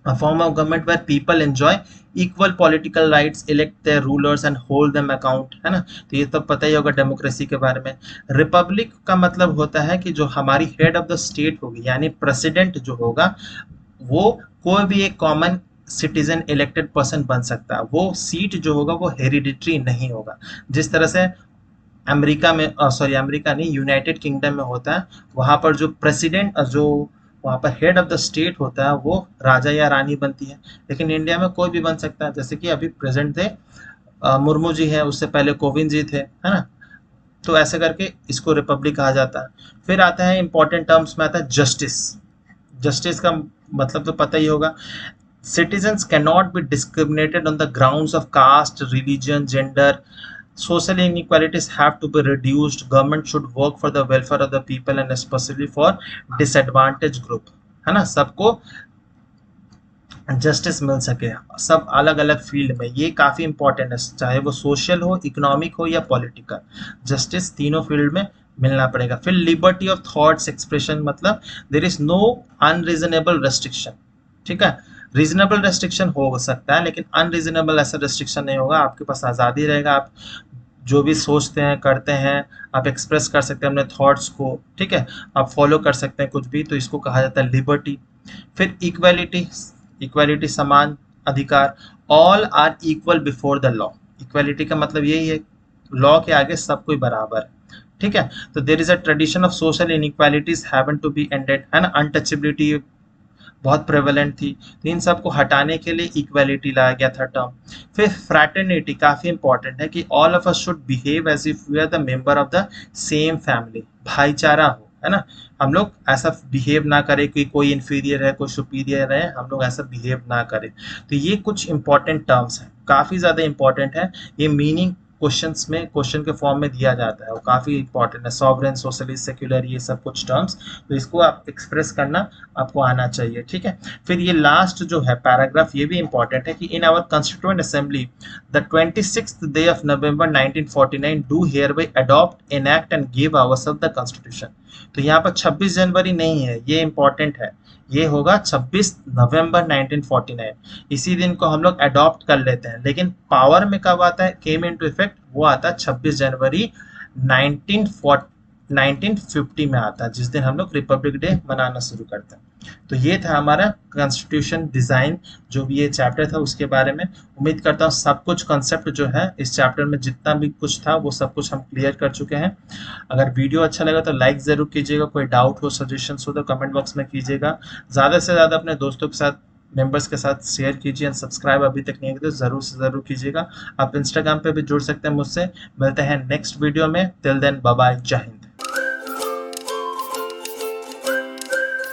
a form of government where people enjoy equal political rights, elect their rulers and hold them account, है ना। तो ये तो पता ही होगा डेमोक्रेसी के बारे में। रिपब्लिक का मतलब होता है कि जो हमारी हेड ऑफ द स्टेट होगी, यानी प्रेसिडेंट जो होगा, वो कोई भी एक कॉमन सिटीजन इलेक्टेड पर्सन बन सकता है। वो सीट जो होगा वो हेरिडिटरी नहीं होगा, जिस तरह से अमेरिका में, सॉरी अमेरिका नहीं, यूनाइटेड किंगडम में होता है। वहाँ पर जो प्रेसिडेंट, जो वहाँ पर हेड ऑफ द स्टेट होता है, वो राजा या रानी बनती है। लेकिन इंडिया में कोई भी बन सकता है, जैसे कि अभी प्रेजेंट थे मुर्मू जी है, उससे पहले कोविंद जी थे, है ना। तो ऐसे करके इसको रिपब्लिक कहा जाता है। फिर आता है इंपॉर्टेंट टर्म्स में आता है जस्टिस। जस्टिस का मतलब तो पता ही होगा। Citizens cannot be discriminated on the grounds of caste, religion, gender. Social inequalities have to be reduced. Government should work for the welfare of the people and especially for disadvantaged group, है ना। सबको justice मिल सके, सब अलग अलग field में, ये काफ़ी इंपॉर्टेंट है, चाहे वो सोशल हो, इकोनॉमिक हो या पॉलिटिकल। जस्टिस तीनों फील्ड में मिलना पड़ेगा। फिर लिबर्टी ऑफ थॉट्स एक्सप्रेशन, मतलब there is no unreasonable restriction. ठीक है, रीजनेबल रेस्ट्रिक्शन हो सकता है लेकिन अनरीजनेबल ऐसा रेस्ट्रिक्शन नहीं होगा। आपके पास आज़ादी रहेगा, आप जो भी सोचते हैं करते हैं, आप एक्सप्रेस कर सकते हैं अपने थॉट्स को, ठीक है, आप फॉलो कर सकते हैं कुछ भी, तो इसको कहा जाता है लिबर्टी। फिर इक्वालिटी, इक्वालिटी समान अधिकार, all are equal before the law. Equality का मतलब यही है, लॉ के आगे सब कोई बराबर है, ठीक है। तो there is a tradition of social inequalities haven't to be ended, है ना। अनटचेबिलिटी बहुत प्रेवलेंट थी, तो इन सब को हटाने के लिए इक्वालिटी लाया गया था टर्म। फिर फ्रैटर्निटी काफ़ी इंपॉर्टेंट है कि all of us should behave as if we are the member of the same family, भाईचारा हो, है ना। हम लोग ऐसा बिहेव ना करें कि कोई इन्फीरियर है कोई सुपीरियर है, हम लोग ऐसा बिहेव ना करें। तो ये कुछ इंपॉर्टेंट टर्म्स हैं, काफ़ी ज़्यादा इंपॉर्टेंट है। ये मीनिंग क्वेश्चंस में क्वेश्चन के फॉर्म में दिया जाता है, वो काफ़ी इंपॉर्टेंट है, सॉवरेन, सोशलिस्ट, सेक्युलर, ये सब कुछ टर्म्स, तो इसको आप एक्सप्रेस करना आपको आना चाहिए, ठीक है। फिर ये लास्ट जो है पैराग्राफ, ये भी इंपॉर्टेंट है कि in our constituent assembly the 26th day of November 1949 do hereby adopt, enact and give ourselves the constitution। तो यहाँ पर 26 जनवरी नहीं है, ये इंपॉर्टेंट है, ये होगा 26 नवंबर 1949। इसी दिन को हम लोग अडॉप्ट कर लेते हैं, लेकिन पावर में कब आता है, केम इनटू इफेक्ट, वो आता है 26 जनवरी 1950 में आता है, जिस दिन हम लोग रिपब्लिक डे मनाना शुरू करते हैं। तो ये था हमारा कॉन्स्टिट्यूशन डिज़ाइन, जो भी ये चैप्टर था उसके बारे में। उम्मीद करता हूँ सब कुछ कंसेप्ट जो है इस चैप्टर में जितना भी कुछ था वो सब कुछ हम क्लियर कर चुके हैं। अगर वीडियो अच्छा लगा तो लाइक ज़रूर कीजिएगा, कोई डाउट हो, सजेशंस हो तो कमेंट बॉक्स में कीजिएगा। ज़्यादा से ज़्यादा अपने दोस्तों के साथ, मेंबर्स के साथ शेयर कीजिए, एंड सब्सक्राइब अभी तक नहीं किया तो ज़रूर से ज़रूर कीजिएगा। आप इंस्टाग्राम पे भी जुड़ सकते हैं मुझसे। मिलते हैं नेक्स्ट वीडियो में, टिल देन बाय बाय, जय हिंद।